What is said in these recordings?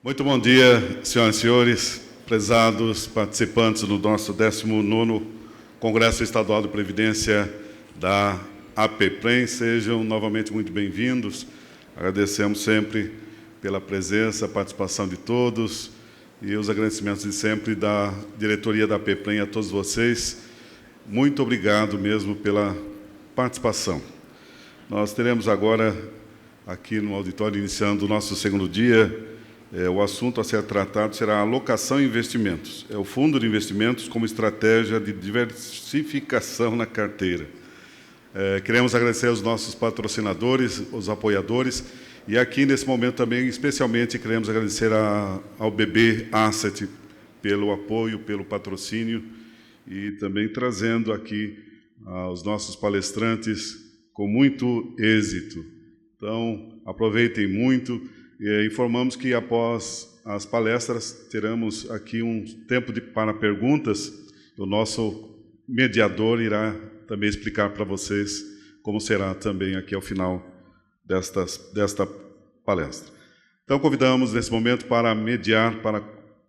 Muito bom dia, senhoras e senhores, prezados participantes do nosso 19º Congresso Estadual de Previdência da APEPREM. Sejam novamente muito bem-vindos. Agradecemos sempre pela presença, a participação de todos e os agradecimentos de sempre da diretoria da APEPREM a todos vocês. Muito obrigado mesmo pela participação. Nós teremos agora, aqui no auditório, iniciando o nosso segundo dia, o assunto a ser tratado será alocação e investimentos. É o Fundo de Investimentos como estratégia de diversificação na carteira. Queremos agradecer aos nossos patrocinadores, os apoiadores, e aqui, nesse momento, também, especialmente, queremos agradecer ao BB Asset pelo apoio, pelo patrocínio, e também trazendo aqui os nossos palestrantes com muito êxito. Então, aproveitem muito. Informamos que, após as palestras, teremos aqui um tempo para perguntas. O nosso mediador irá também explicar para vocês como será também aqui ao final desta palestra. Então, convidamos, nesse momento, para mediar, para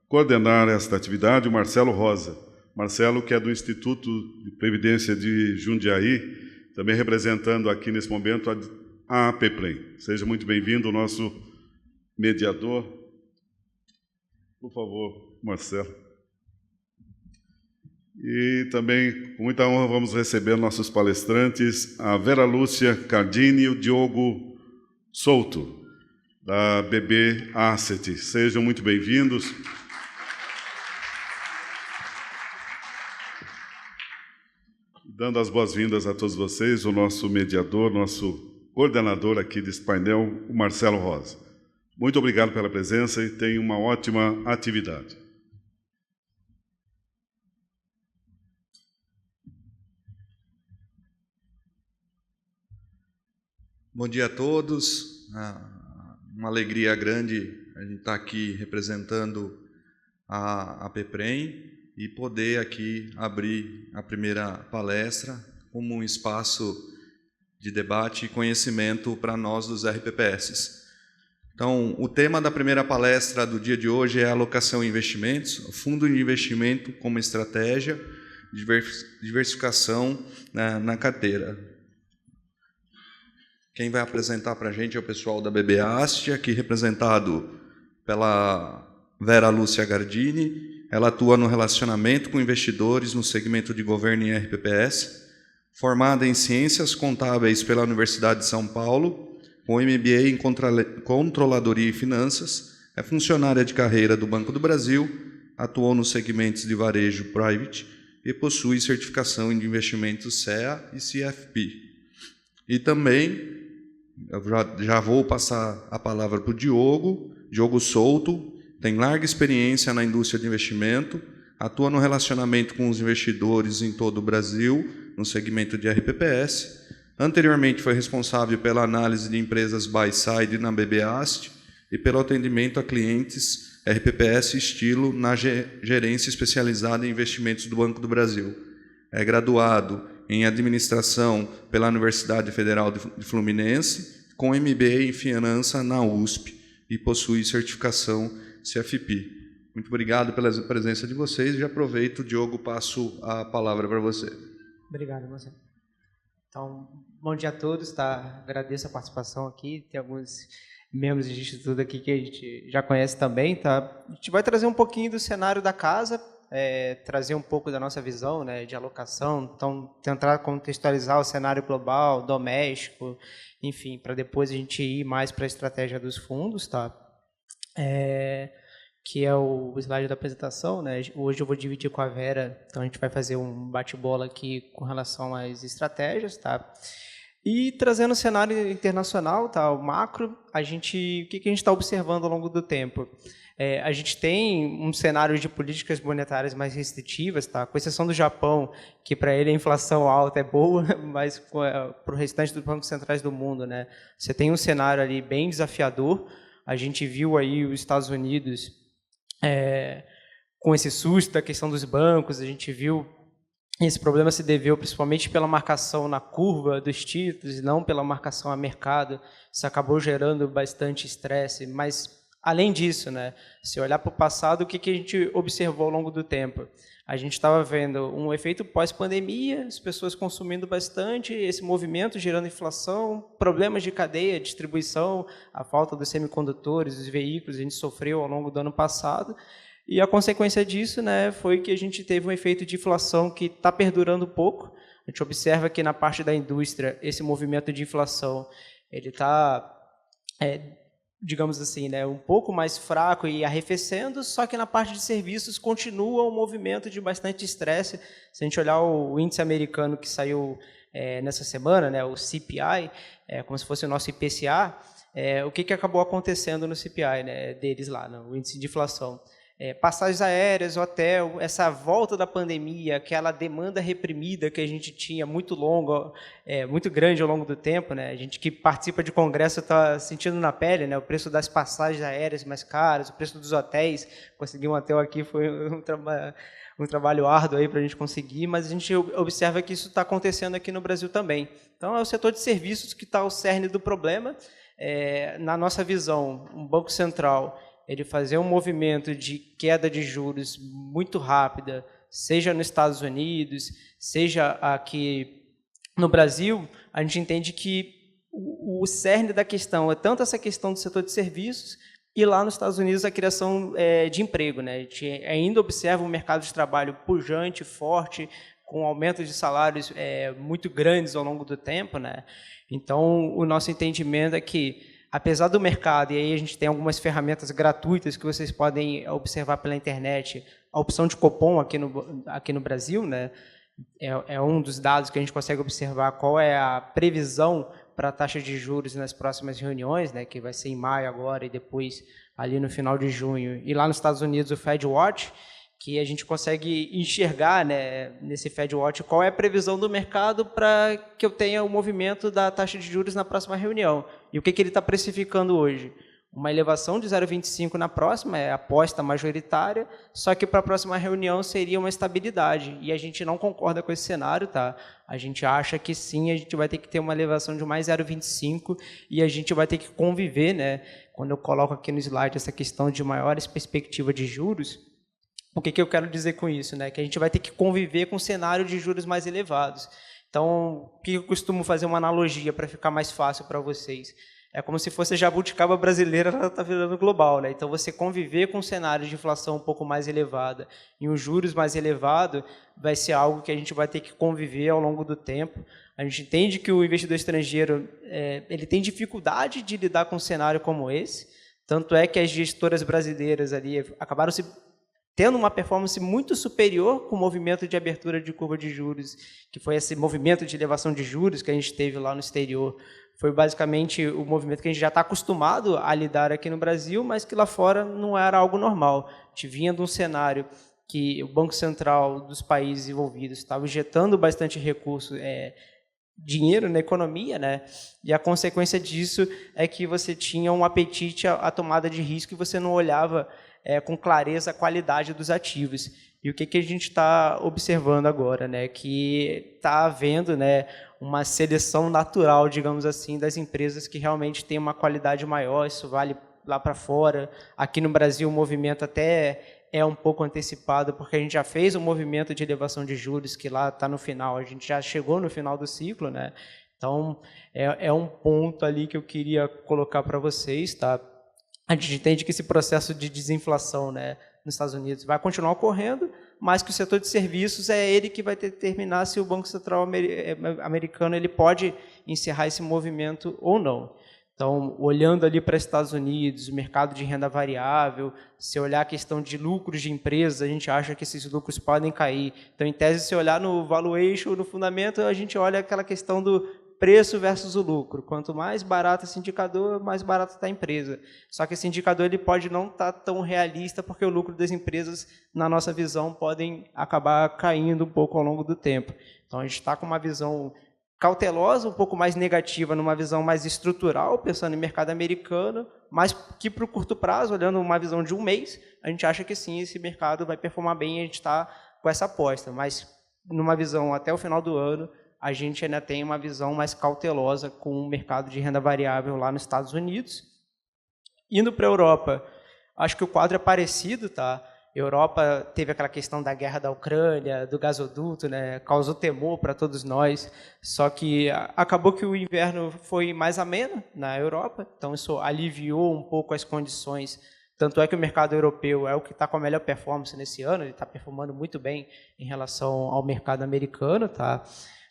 coordenar esta atividade, o Marcelo Rosa. Marcelo, que é do Instituto de Previdência de Jundiaí, também representando aqui, nesse momento, a APEPREM. Seja muito bem-vindo, o nosso mediador. Por favor, Marcelo. E também, com muita honra, vamos receber nossos palestrantes, a Vera Lúcia Cardini e o Diogo Souto, da BB Asset. Sejam muito bem-vindos. Dando as boas-vindas a todos vocês, o nosso mediador, nosso coordenador aqui desse painel, o Marcelo Rosa. Muito obrigado pela presença e tenha uma ótima atividade. Bom dia a todos. Uma alegria grande a gente estar aqui representando a APEPREM e poder aqui abrir a primeira palestra como um espaço de debate e conhecimento para nós dos RPPS. Então, o tema da primeira palestra do dia de hoje é alocação e investimentos, o fundo de investimento como estratégia de diversificação na carteira. Quem vai apresentar para a gente é o pessoal da BB Asset, aqui representado pela Vera Lúcia Gardini. Ela atua no relacionamento com investidores no segmento de governo em RPPS, formada em Ciências Contábeis pela Universidade de São Paulo, com MBA em Controladoria e Finanças, é funcionária de carreira do Banco do Brasil, atuou nos segmentos de varejo private e possui certificação em investimentos CEA e CFP. E também, eu já vou passar a palavra para o Diogo Souto, tem larga experiência na indústria de investimento, atua no relacionamento com os investidores em todo o Brasil, no segmento de RPPS. Anteriormente foi responsável pela análise de empresas buy-side na BB Asset e pelo atendimento a clientes RPPS estilo na gerência especializada em investimentos do Banco do Brasil. É graduado em administração pela Universidade Federal de Fluminense, com MBA em finança na USP e possui certificação CFP. Muito obrigado pela presença de vocês e aproveito, Diogo, passo a palavra para você. Obrigado, Marcelo. Então, bom dia a todos, tá? Agradeço a participação aqui, tem alguns membros do Instituto aqui que a gente já conhece também, tá? A gente vai trazer um pouquinho do cenário da casa, trazer um pouco da nossa visão, né, de alocação, então tentar contextualizar o cenário global, doméstico, enfim, para depois a gente ir mais para a estratégia dos fundos, tá? Que é o slide da apresentação, né? Hoje eu vou dividir com a Vera, então a gente vai fazer um bate-bola aqui com relação às estratégias, tá? E trazendo o cenário internacional, tá? O macro, o que a gente está observando ao longo do tempo? A gente tem um cenário de políticas monetárias mais restritivas, tá? Com exceção do Japão, que para ele a inflação alta é boa, mas para o restante dos bancos centrais do mundo, né? Você tem um cenário ali bem desafiador. A gente viu aí os Estados Unidos com esse susto da questão dos bancos, a gente viu esse problema se deveu principalmente pela marcação na curva dos títulos e não pela marcação a mercado. Isso acabou gerando bastante estresse, mas Além disso, né, se olhar para o passado, o que a gente observou ao longo do tempo? A gente estava vendo um efeito pós-pandemia, as pessoas consumindo bastante, esse movimento gerando inflação, problemas de cadeia, distribuição, a falta dos semicondutores, dos veículos, a gente sofreu ao longo do ano passado. E a consequência disso, né, foi que a gente teve um efeito de inflação que está perdurando um pouco. A gente observa que na parte da indústria, esse movimento de inflação ele está, digamos assim, né, um pouco mais fraco e arrefecendo, só que na parte de serviços continua um movimento de bastante estresse. Se a gente olhar o índice americano que saiu nessa semana, né, o CPI, como se fosse o nosso IPCA, o que acabou acontecendo no CPI, né, deles lá, no índice de inflação? Passagens aéreas, hotel, essa volta da pandemia, aquela demanda reprimida que a gente tinha muito longa, muito grande ao longo do tempo, né? A gente que participa de congresso está sentindo na pele, né? O preço das passagens aéreas mais caras, o preço dos hotéis. Conseguir um hotel aqui foi um trabalho árduo aí para a gente conseguir, mas a gente observa que isso está acontecendo aqui no Brasil também. Então, é o setor de serviços que está ao cerne do problema. Na nossa visão, um Banco Central ele fazer um movimento de queda de juros muito rápida, seja nos Estados Unidos, seja aqui no Brasil, a gente entende que o cerne da questão é tanto essa questão do setor de serviços e lá nos Estados Unidos a criação de emprego, né? A gente ainda observa um mercado de trabalho pujante, forte, com aumento de salários muito grandes ao longo do tempo, né? Então, o nosso entendimento é que apesar do mercado, e aí a gente tem algumas ferramentas gratuitas que vocês podem observar pela internet, a opção de Copom aqui no Brasil, né, é um dos dados que a gente consegue observar qual é a previsão para a taxa de juros nas próximas reuniões, né, que vai ser em maio agora e depois ali no final de junho. E lá nos Estados Unidos o Fed Watch, que a gente consegue enxergar, né, nesse Fed Watch qual é a previsão do mercado para que eu tenha o movimento da taxa de juros na próxima reunião. E o que ele está precificando hoje? Uma elevação de 0,25 na próxima, é a aposta majoritária, só que para a próxima reunião seria uma estabilidade. E a gente não concorda com esse cenário, tá? A gente acha que sim, a gente vai ter que ter uma elevação de mais 0,25 e a gente vai ter que conviver, né? Quando eu coloco aqui no slide essa questão de maiores perspectivas de juros, o que eu quero dizer com isso? Né? Que a gente vai ter que conviver com um cenário de juros mais elevados. Então, o que eu costumo fazer uma analogia para ficar mais fácil para vocês? É como se fosse a jabuticaba brasileira, ela está virando global. Né? Então, você conviver com um cenário de inflação um pouco mais elevada e um juros mais elevado vai ser algo que a gente vai ter que conviver ao longo do tempo. A gente entende que o investidor estrangeiro ele tem dificuldade de lidar com um cenário como esse, tanto é que as gestoras brasileiras ali acabaram tendo uma performance muito superior com o movimento de abertura de curva de juros, que foi esse movimento de elevação de juros que a gente teve lá no exterior. Foi basicamente o movimento que a gente já está acostumado a lidar aqui no Brasil, mas que lá fora não era algo normal. A gente vinha de um cenário que o Banco Central dos países envolvidos estava injetando bastante recurso, dinheiro na economia, né? E a consequência disso é que você tinha um apetite à tomada de risco e você não olhava com clareza a qualidade dos ativos. E o que a gente está observando agora? Né? Que está havendo, né, uma seleção natural, digamos assim, das empresas que realmente têm uma qualidade maior, isso vale lá para fora. Aqui no Brasil o movimento até é um pouco antecipado, porque a gente já fez um movimento de elevação de juros, que lá está no final, a gente já chegou no final do ciclo. Né? Então, é um ponto ali que eu queria colocar para vocês, tá? A gente entende que esse processo de desinflação, né, nos Estados Unidos vai continuar ocorrendo, mas que o setor de serviços é ele que vai determinar se o Banco Central americano ele pode encerrar esse movimento ou não. Então, olhando ali para os Estados Unidos, o mercado de renda variável, se olhar a questão de lucros de empresas, a gente acha que esses lucros podem cair. Então, em tese, se olhar no valuation, no fundamento, a gente olha aquela questão do preço versus o lucro. Quanto mais barato esse indicador, mais barato está a empresa. Só que esse indicador ele pode não estar tão realista, porque o lucro das empresas, na nossa visão, podem acabar caindo um pouco ao longo do tempo. Então, a gente está com uma visão cautelosa, um pouco mais negativa, numa visão mais estrutural, pensando em mercado americano, mas que para o curto prazo, olhando uma visão de um mês, a gente acha que sim, esse mercado vai performar bem e a gente está com essa aposta. Mas, numa visão até o final do ano, a gente ainda tem uma visão mais cautelosa com o mercado de renda variável lá nos Estados Unidos. Indo para a Europa, acho que o quadro é parecido, tá? Europa teve aquela questão da guerra da Ucrânia, do gasoduto, né? Causou temor para todos nós, só que acabou que o inverno foi mais ameno na Europa, então isso aliviou um pouco as condições, tanto é que o mercado europeu é o que está com a melhor performance nesse ano, ele está performando muito bem em relação ao mercado americano, tá?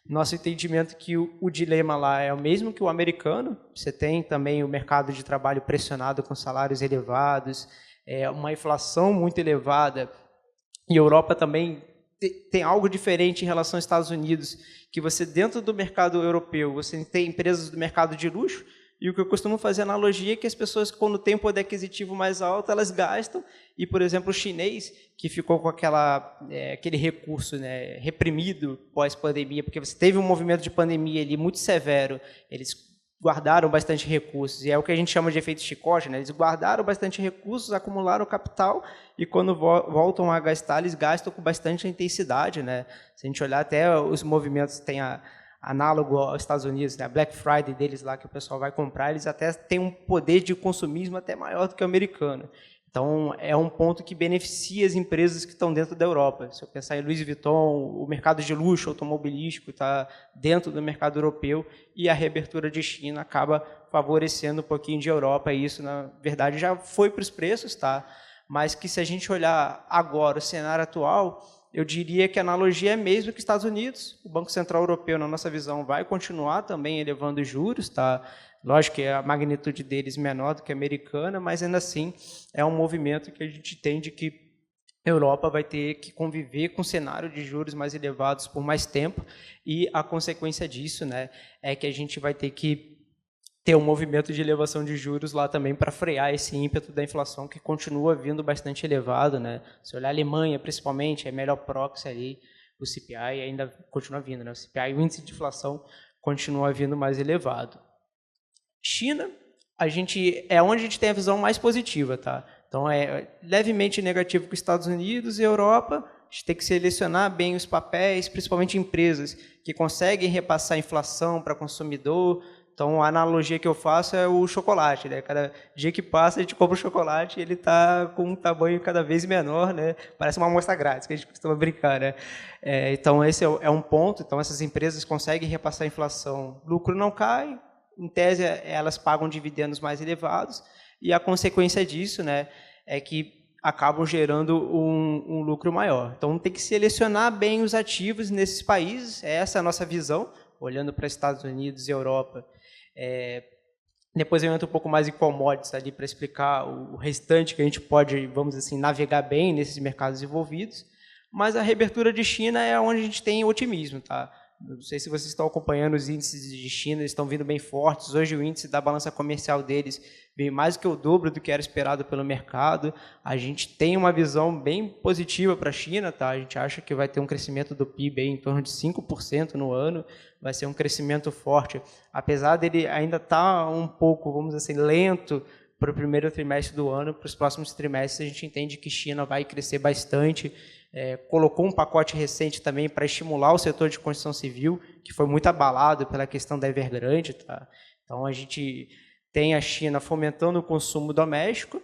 Nosso entendimento é que o dilema lá é o mesmo que o americano, você tem também o mercado de trabalho pressionado com salários elevados, uma inflação muito elevada, e a Europa também tem algo diferente em relação aos Estados Unidos, que você, dentro do mercado europeu, você tem empresas do mercado de luxo, e o que eu costumo fazer analogia é que as pessoas, quando têm um poder aquisitivo mais alto, elas gastam, e, por exemplo, o chinês, que ficou com aquele recurso, né, reprimido pós-pandemia, porque você teve um movimento de pandemia ali muito severo, eles guardaram bastante recursos, e é o que a gente chama de efeito chicote, né? Eles guardaram bastante recursos, acumularam capital, e quando voltam a gastar, eles gastam com bastante intensidade, né? Se a gente olhar até os movimentos, tem análogo aos Estados Unidos, né? A Black Friday deles lá, que o pessoal vai comprar, eles até têm um poder de consumismo até maior do que o americano. Então, é um ponto que beneficia as empresas que estão dentro da Europa. Se eu pensar em Louis Vuitton, o mercado de luxo automobilístico está dentro do mercado europeu, e a reabertura de China acaba favorecendo um pouquinho de Europa, e isso, na verdade, já foi para os preços, tá? Mas que, se a gente olhar agora o cenário atual, eu diria que a analogia é mesmo que os Estados Unidos. O Banco Central Europeu, na nossa visão, vai continuar também elevando os juros, tá? Lógico que a magnitude deles é menor do que a americana, mas ainda assim é um movimento que a gente entende que a Europa vai ter que conviver com um cenário de juros mais elevados por mais tempo, e a consequência disso, né, é que a gente vai ter que ter um movimento de elevação de juros lá também para frear esse ímpeto da inflação, que continua vindo bastante elevado, né? Se olhar a Alemanha, principalmente, é melhor proxy ali, o CPI ainda continua vindo, né? O CPI, o índice de inflação, continua vindo mais elevado. China, é onde a gente tem a visão mais positiva, tá? Então, é levemente negativo com os Estados Unidos e Europa. A gente tem que selecionar bem os papéis, principalmente empresas que conseguem repassar a inflação para o consumidor. Então, a analogia que eu faço é o chocolate, né? Cada dia que passa, a gente compra o chocolate e ele está com um tamanho cada vez menor, né? Parece uma amostra grátis, que a gente costuma brincar, né? Então, esse é um ponto. Então, essas empresas conseguem repassar a inflação. O lucro não cai, em tese, elas pagam dividendos mais elevados, e a consequência disso, né, é que acabam gerando um lucro maior. Então, tem que selecionar bem os ativos nesses países, essa é a nossa visão, olhando para Estados Unidos e Europa. Depois eu entro um pouco mais em commodities ali para explicar o restante que a gente pode, vamos dizer assim, navegar bem nesses mercados envolvidos, mas a reabertura de China é onde a gente tem otimismo, tá? Não sei se vocês estão acompanhando os índices de China, eles estão vindo bem fortes. Hoje o índice da balança comercial deles veio mais do que o dobro do que era esperado pelo mercado. A gente tem uma visão bem positiva para a China, tá? A gente acha que vai ter um crescimento do PIB aí em torno de 5% no ano, vai ser um crescimento forte, apesar dele ainda estar um pouco, vamos dizer assim, lento para o primeiro trimestre do ano. Para os próximos trimestres a gente entende que China vai crescer bastante. Colocou um pacote recente também para estimular o setor de construção civil, que foi muito abalado pela questão da Evergrande, tá? Então, a gente tem a China fomentando o consumo doméstico,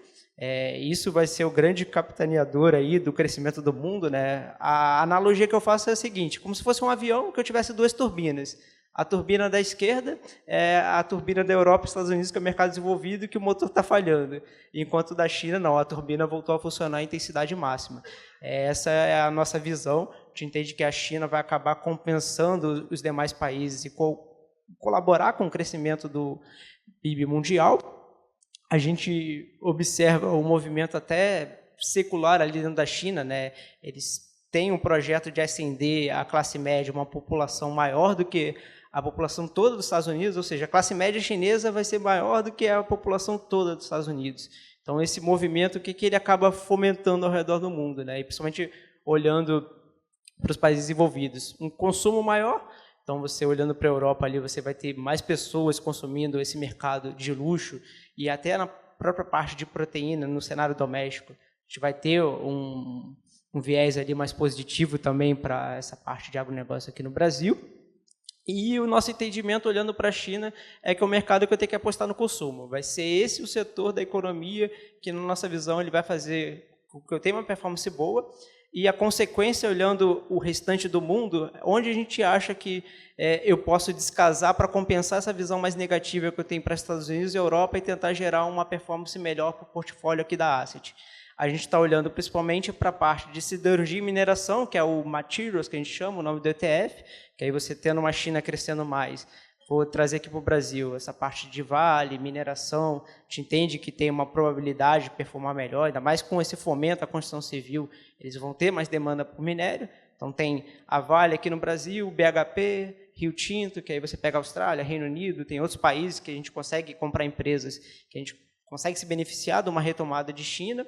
isso vai ser o grande capitaneador aí do crescimento do mundo, né? A analogia que eu faço é a seguinte, como se fosse um avião que eu tivesse duas turbinas. A turbina da esquerda é a turbina da Europa e Estados Unidos, que é o mercado desenvolvido, e que o motor está falhando. Enquanto da China, não, a turbina voltou a funcionar em intensidade máxima. Essa é a nossa visão. A gente entende que a China vai acabar compensando os demais países e colaborar com o crescimento do PIB mundial. A gente observa um movimento até secular ali dentro da China, né? Eles têm um projeto de ascender a classe média, uma população maior do que a população toda dos Estados Unidos, ou seja, a classe média chinesa vai ser maior do que a população toda dos Estados Unidos. Então, esse movimento, o que ele acaba fomentando ao redor do mundo, né? E principalmente olhando para os países desenvolvidos. Um consumo maior, então você olhando para a Europa ali, você vai ter mais pessoas consumindo esse mercado de luxo, e até na própria parte de proteína, no cenário doméstico, a gente vai ter um viés ali mais positivo também para essa parte de agronegócio aqui no Brasil. E o nosso entendimento, olhando para a China, é que é o mercado que eu tenho que apostar no consumo. Vai ser esse o setor da economia que, na nossa visão, ele vai fazer com que eu tenha uma performance boa. E a consequência, olhando o restante do mundo, onde a gente acha que eu posso descasar para compensar essa visão mais negativa que eu tenho para os Estados Unidos e Europa e tentar gerar uma performance melhor para o portfólio aqui da Asset. A gente está olhando principalmente para a parte de siderurgia e mineração, que é o Materials, que a gente chama, o nome do ETF, que aí você tendo uma China crescendo mais. Vou trazer aqui para o Brasil essa parte de Vale, mineração, a gente entende que tem uma probabilidade de performar melhor, ainda mais com esse fomento à construção civil, eles vão ter mais demanda por minério. Então tem a Vale aqui no Brasil, BHP, Rio Tinto, que aí você pega a Austrália, Reino Unido, tem outros países que a gente consegue comprar empresas, que a gente consegue se beneficiar de uma retomada de China.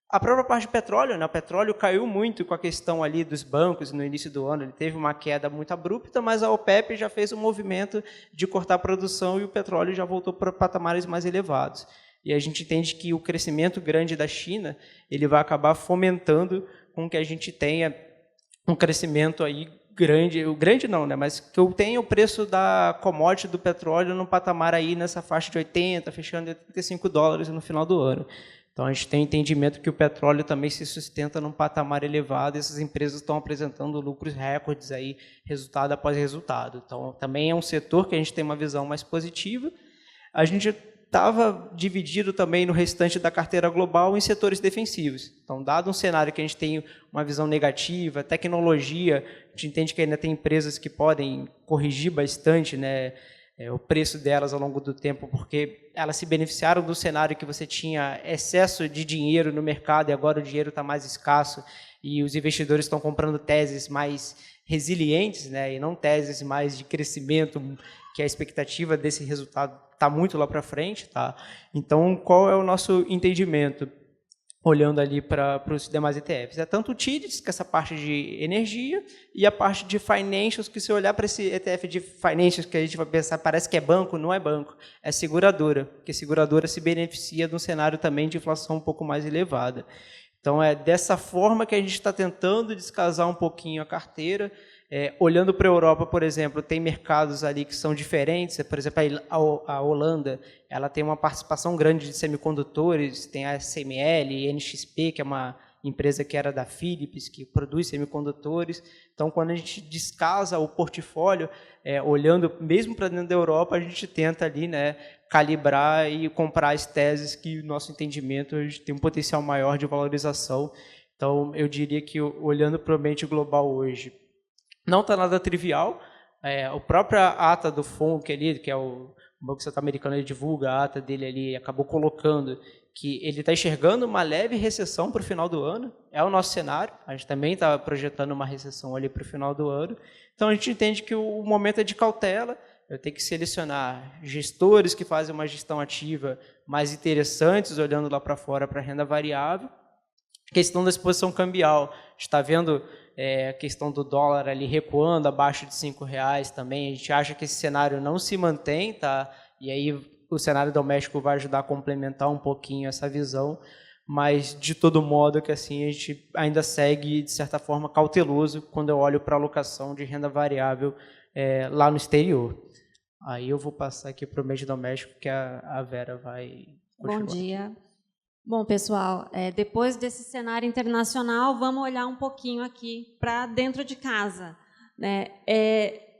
A própria parte de petróleo, né? O petróleo caiu muito com a questão ali dos bancos no início do ano, ele teve uma queda muito abrupta, mas a OPEP já fez um movimento de cortar a produção e o petróleo já voltou para patamares mais elevados. E a gente entende que o crescimento grande da China, ele vai acabar fomentando com que a gente tenha um crescimento aí grande, o grande não, né? Mas que eu tenha o preço da commodity do petróleo num patamar aí nessa faixa de 80, fechando em $85 no final do ano. Então, a gente tem entendimento que o petróleo também se sustenta num patamar elevado e essas empresas estão apresentando lucros recordes, aí, resultado após resultado. Então, também é um setor que a gente tem uma visão mais positiva. A gente estava dividido também no restante da carteira global em setores defensivos. Então, dado um cenário que a gente tem uma visão negativa, tecnologia, a gente entende que ainda tem empresas que podem corrigir bastante, né, o preço delas ao longo do tempo, porque elas se beneficiaram do cenário que você tinha excesso de dinheiro no mercado e agora o dinheiro está mais escasso e os investidores estão comprando teses mais resilientes, né, e não teses mais de crescimento, que a expectativa desse resultado está muito lá para frente. Tá? Então, qual é o nosso entendimento? Olhando ali para os demais ETFs. É tanto o TIDES, que é essa parte de energia, e a parte de financials, que se olhar para esse ETF de financials, que a gente vai pensar, parece que é banco, não é banco, é seguradora, porque seguradora se beneficia de um cenário também de inflação um pouco mais elevada. Então, é dessa forma que a gente está tentando descasar um pouquinho a carteira. Olhando para a Europa, por exemplo, tem mercados ali que são diferentes. Por exemplo, a Holanda, ela tem uma participação grande de semicondutores, tem a SML, NXP, que é uma empresa que era da Philips, que produz semicondutores. Então, quando a gente descasa o portfólio, olhando mesmo para dentro da Europa, a gente tenta ali, né, calibrar e comprar as teses que, no nosso entendimento, a gente tem um potencial maior de valorização. Então, eu diria que, olhando para o ambiente global hoje, não está nada trivial. A própria ata do FONC ali, que é o Banco Central Americano, ele divulga a ata dele ali, acabou colocando que ele está enxergando uma leve recessão para o final do ano. É o nosso cenário. A gente também está projetando uma recessão ali para o final do ano. Então, a gente entende que o momento é de cautela. Eu tenho que selecionar gestores que fazem uma gestão ativa mais interessantes, olhando lá para fora para a renda variável. A questão da exposição cambial. A gente está vendo a questão do dólar ali recuando abaixo de R$5 também. A gente acha que esse cenário não se mantém, tá? E aí o cenário doméstico vai ajudar a complementar um pouquinho essa visão, mas de todo modo que assim a gente ainda segue de certa forma cauteloso quando eu olho para a alocação de renda variável lá no exterior. Aí eu vou passar aqui para o mês doméstico que a Vera vai continuar. Bom dia. Bom, pessoal, depois desse cenário internacional, vamos olhar um pouquinho aqui para dentro de casa, né?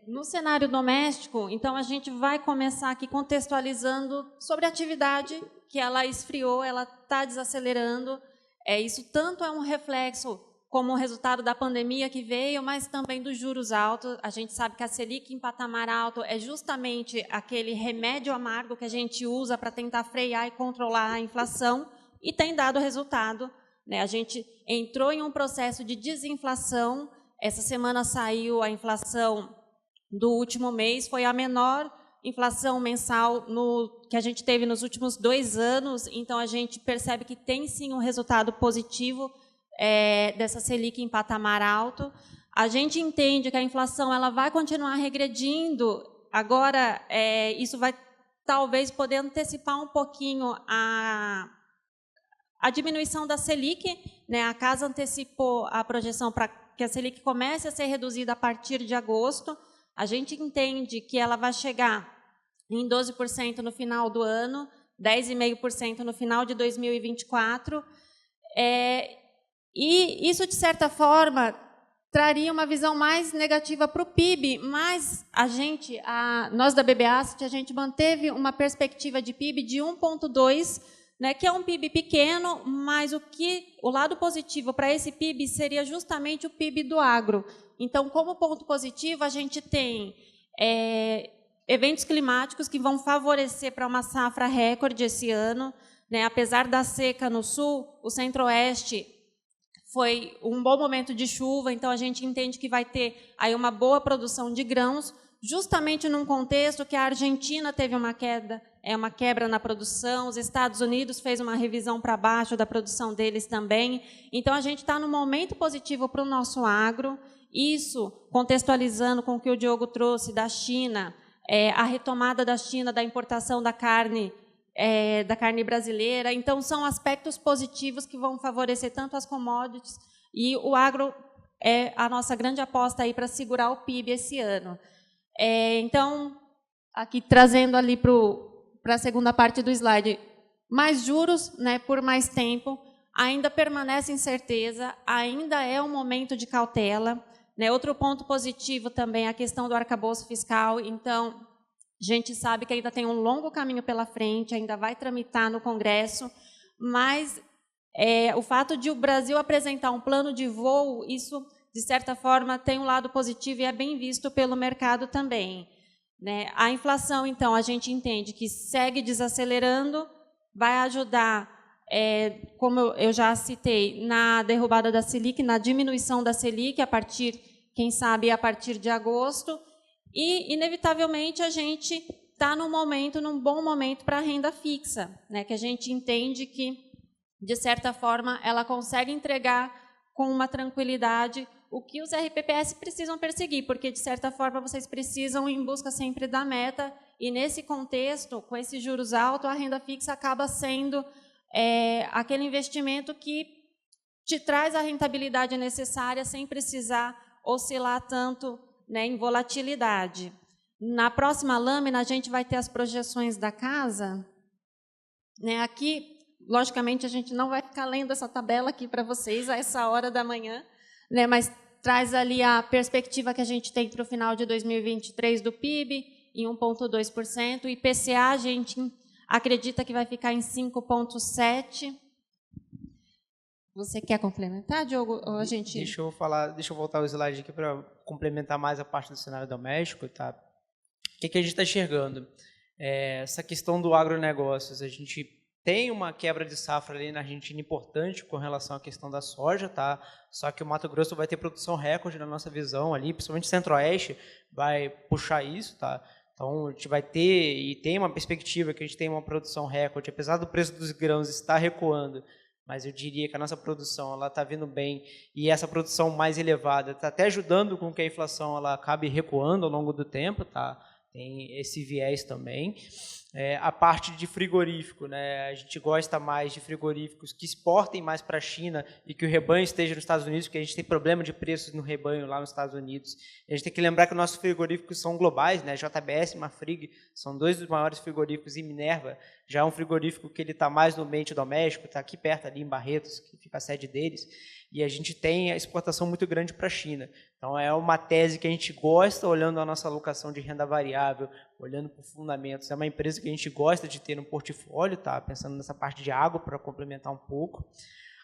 No cenário doméstico, então, a gente vai começar aqui contextualizando sobre a atividade que ela esfriou, ela está desacelerando. Isso tanto é um reflexo como o resultado da pandemia que veio, mas também dos juros altos. A gente sabe que a Selic em patamar alto é justamente aquele remédio amargo que a gente usa para tentar frear e controlar a inflação, e tem dado resultado, né? A gente entrou em um processo de desinflação. Essa semana saiu a inflação do último mês, foi a menor inflação mensal que a gente teve nos últimos 2 anos, então a gente percebe que tem sim um resultado positivo dessa Selic em patamar alto. A gente entende que a inflação ela vai continuar regredindo. Agora, isso vai talvez poder antecipar um pouquinho a diminuição da Selic, né? A Casa antecipou a projeção para que a Selic comece a ser reduzida a partir de agosto. a gente entende que ela vai chegar em 12% no final do ano, 10,5% no final de 2024, e isso, de certa forma, traria uma visão mais negativa para o PIB, mas nós da BB Asset, a gente manteve uma perspectiva de PIB de 1,2%, né, que é um PIB pequeno, mas o lado positivo para esse PIB seria justamente o PIB do agro. Então, como ponto positivo, a gente tem eventos climáticos que vão favorecer para uma safra recorde esse ano, né? Apesar da seca no sul, o centro-oeste foi um bom momento de chuva, então a gente entende que vai ter aí uma boa produção de grãos, justamente num contexto que a Argentina teve uma quebra na produção, os Estados Unidos fez uma revisão para baixo da produção deles também. Então, a gente está num momento positivo para o nosso agro, isso contextualizando com o que o Diogo trouxe da China, a retomada da China da importação da carne brasileira. Então, são aspectos positivos que vão favorecer tanto as commodities, e o agro é a nossa grande aposta aí para segurar o PIB esse ano. Então, aqui trazendo ali para a segunda parte do slide, mais juros, né, por mais tempo, ainda permanece incerteza, ainda é um momento de cautela, né? Outro ponto positivo também é a questão do arcabouço fiscal. Então, a gente sabe que ainda tem um longo caminho pela frente, ainda vai tramitar no Congresso, mas o fato de o Brasil apresentar um plano de voo, isso, de certa forma, tem um lado positivo e é bem visto pelo mercado também, né? A inflação, então, a gente entende que segue desacelerando, vai ajudar, como eu já citei, na derrubada da Selic, na diminuição da Selic, quem sabe, a partir de agosto, e, inevitavelmente, a gente está num bom momento para a renda fixa, né? Que a gente entende que, de certa forma, ela consegue entregar com uma tranquilidade o que os RPPS precisam perseguir, porque, de certa forma, vocês precisam ir em busca sempre da meta, e, nesse contexto, com esses juros altos, a renda fixa acaba sendo aquele investimento que te traz a rentabilidade necessária sem precisar oscilar tanto, né, em volatilidade. Na próxima lâmina, a gente vai ter as projeções da casa, né? Aqui, logicamente, a gente não vai ficar lendo essa tabela aqui para vocês a essa hora da manhã, né, mas traz ali a perspectiva que a gente tem para o final de 2023 do PIB, em 1,2%, o IPCA a gente acredita que vai ficar em 5,7%. Você quer complementar, Diogo? Ou a gente... Deixa eu voltar o slide aqui para complementar mais a parte do cenário doméstico, tá? O que a gente está enxergando? Essa questão do agronegócios, a gente tem uma quebra de safra ali na Argentina importante com relação à questão da soja, tá? Só que o Mato Grosso vai ter produção recorde na nossa visão ali, principalmente o Centro-Oeste vai puxar isso, tá? Então, a gente vai ter, e tem uma perspectiva que a gente tem uma produção recorde, apesar do preço dos grãos estar recuando, mas eu diria que a nossa produção ela está vindo bem, e essa produção mais elevada está até ajudando com que a inflação ela acabe recuando ao longo do tempo, tá? Tem esse viés também. A parte de frigorífico, né? A gente gosta mais de frigoríficos que exportem mais para a China e que o rebanho esteja nos Estados Unidos, porque a gente tem problema de preços no rebanho lá nos Estados Unidos. A gente tem que lembrar que os nossos frigoríficos são globais, né? JBS e Marfrig são dois dos maiores frigoríficos, e Minerva já é um frigorífico que ele está mais no ambiente doméstico, está aqui perto, ali em Barretos, que fica a sede deles, e a gente tem a exportação muito grande para a China. Então, é uma tese que a gente gosta, olhando a nossa alocação de renda variável, olhando para fundamentos. É uma empresa que a gente gosta de ter no portfólio, tá? Pensando nessa parte de água, para complementar um pouco.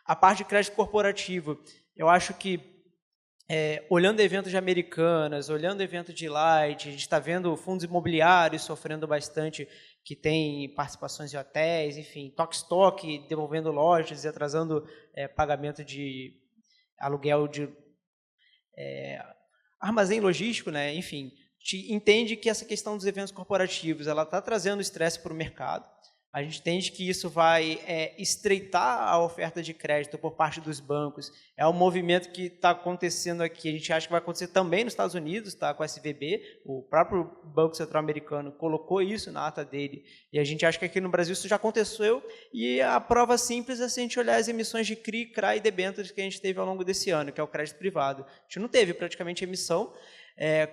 A parte de crédito corporativo, eu acho que, olhando eventos de Americanas, olhando eventos de Light, a gente está vendo fundos imobiliários sofrendo bastante, que tem participações em hotéis, enfim, Tokstok devolvendo lojas e atrasando pagamento de aluguel de armazém logístico, né? Enfim, a gente entende que essa questão dos eventos corporativos ela está trazendo estresse para o mercado. A gente entende que isso vai estreitar a oferta de crédito por parte dos bancos. É um movimento que está acontecendo aqui. A gente acha que vai acontecer também nos Estados Unidos, tá? Com a SVB. O próprio Banco Central Americano colocou isso na ata dele. E a gente acha que aqui no Brasil isso já aconteceu. E a prova simples é se a gente olhar as emissões de CRI, CRA e debêntures que a gente teve ao longo desse ano, que é o crédito privado. A gente não teve praticamente emissão.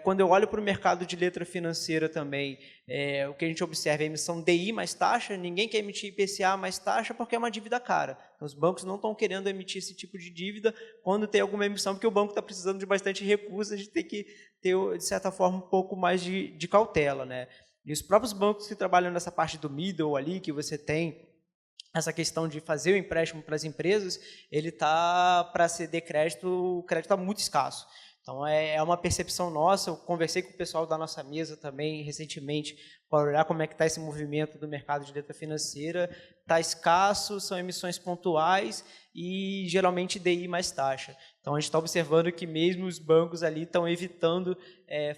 Quando eu olho para o mercado de letra financeira também, o que a gente observa é a emissão DI mais taxa, ninguém quer emitir IPCA mais taxa porque é uma dívida cara. Então, os bancos não estão querendo emitir esse tipo de dívida quando tem alguma emissão, porque o banco está precisando de bastante recursos, a gente tem que ter, de certa forma, um pouco mais de cautela, né? E os próprios bancos que trabalham nessa parte do middle ali, que você tem essa questão de fazer o empréstimo para as empresas, ele está, para ceder crédito, o crédito está muito escasso. Então, é uma percepção nossa. Eu conversei com o pessoal da nossa mesa também recentemente para olhar como é que está esse movimento do mercado de letra financeira. Está escasso, são emissões pontuais e geralmente DI mais taxa. Então, a gente está observando que mesmo os bancos ali estão evitando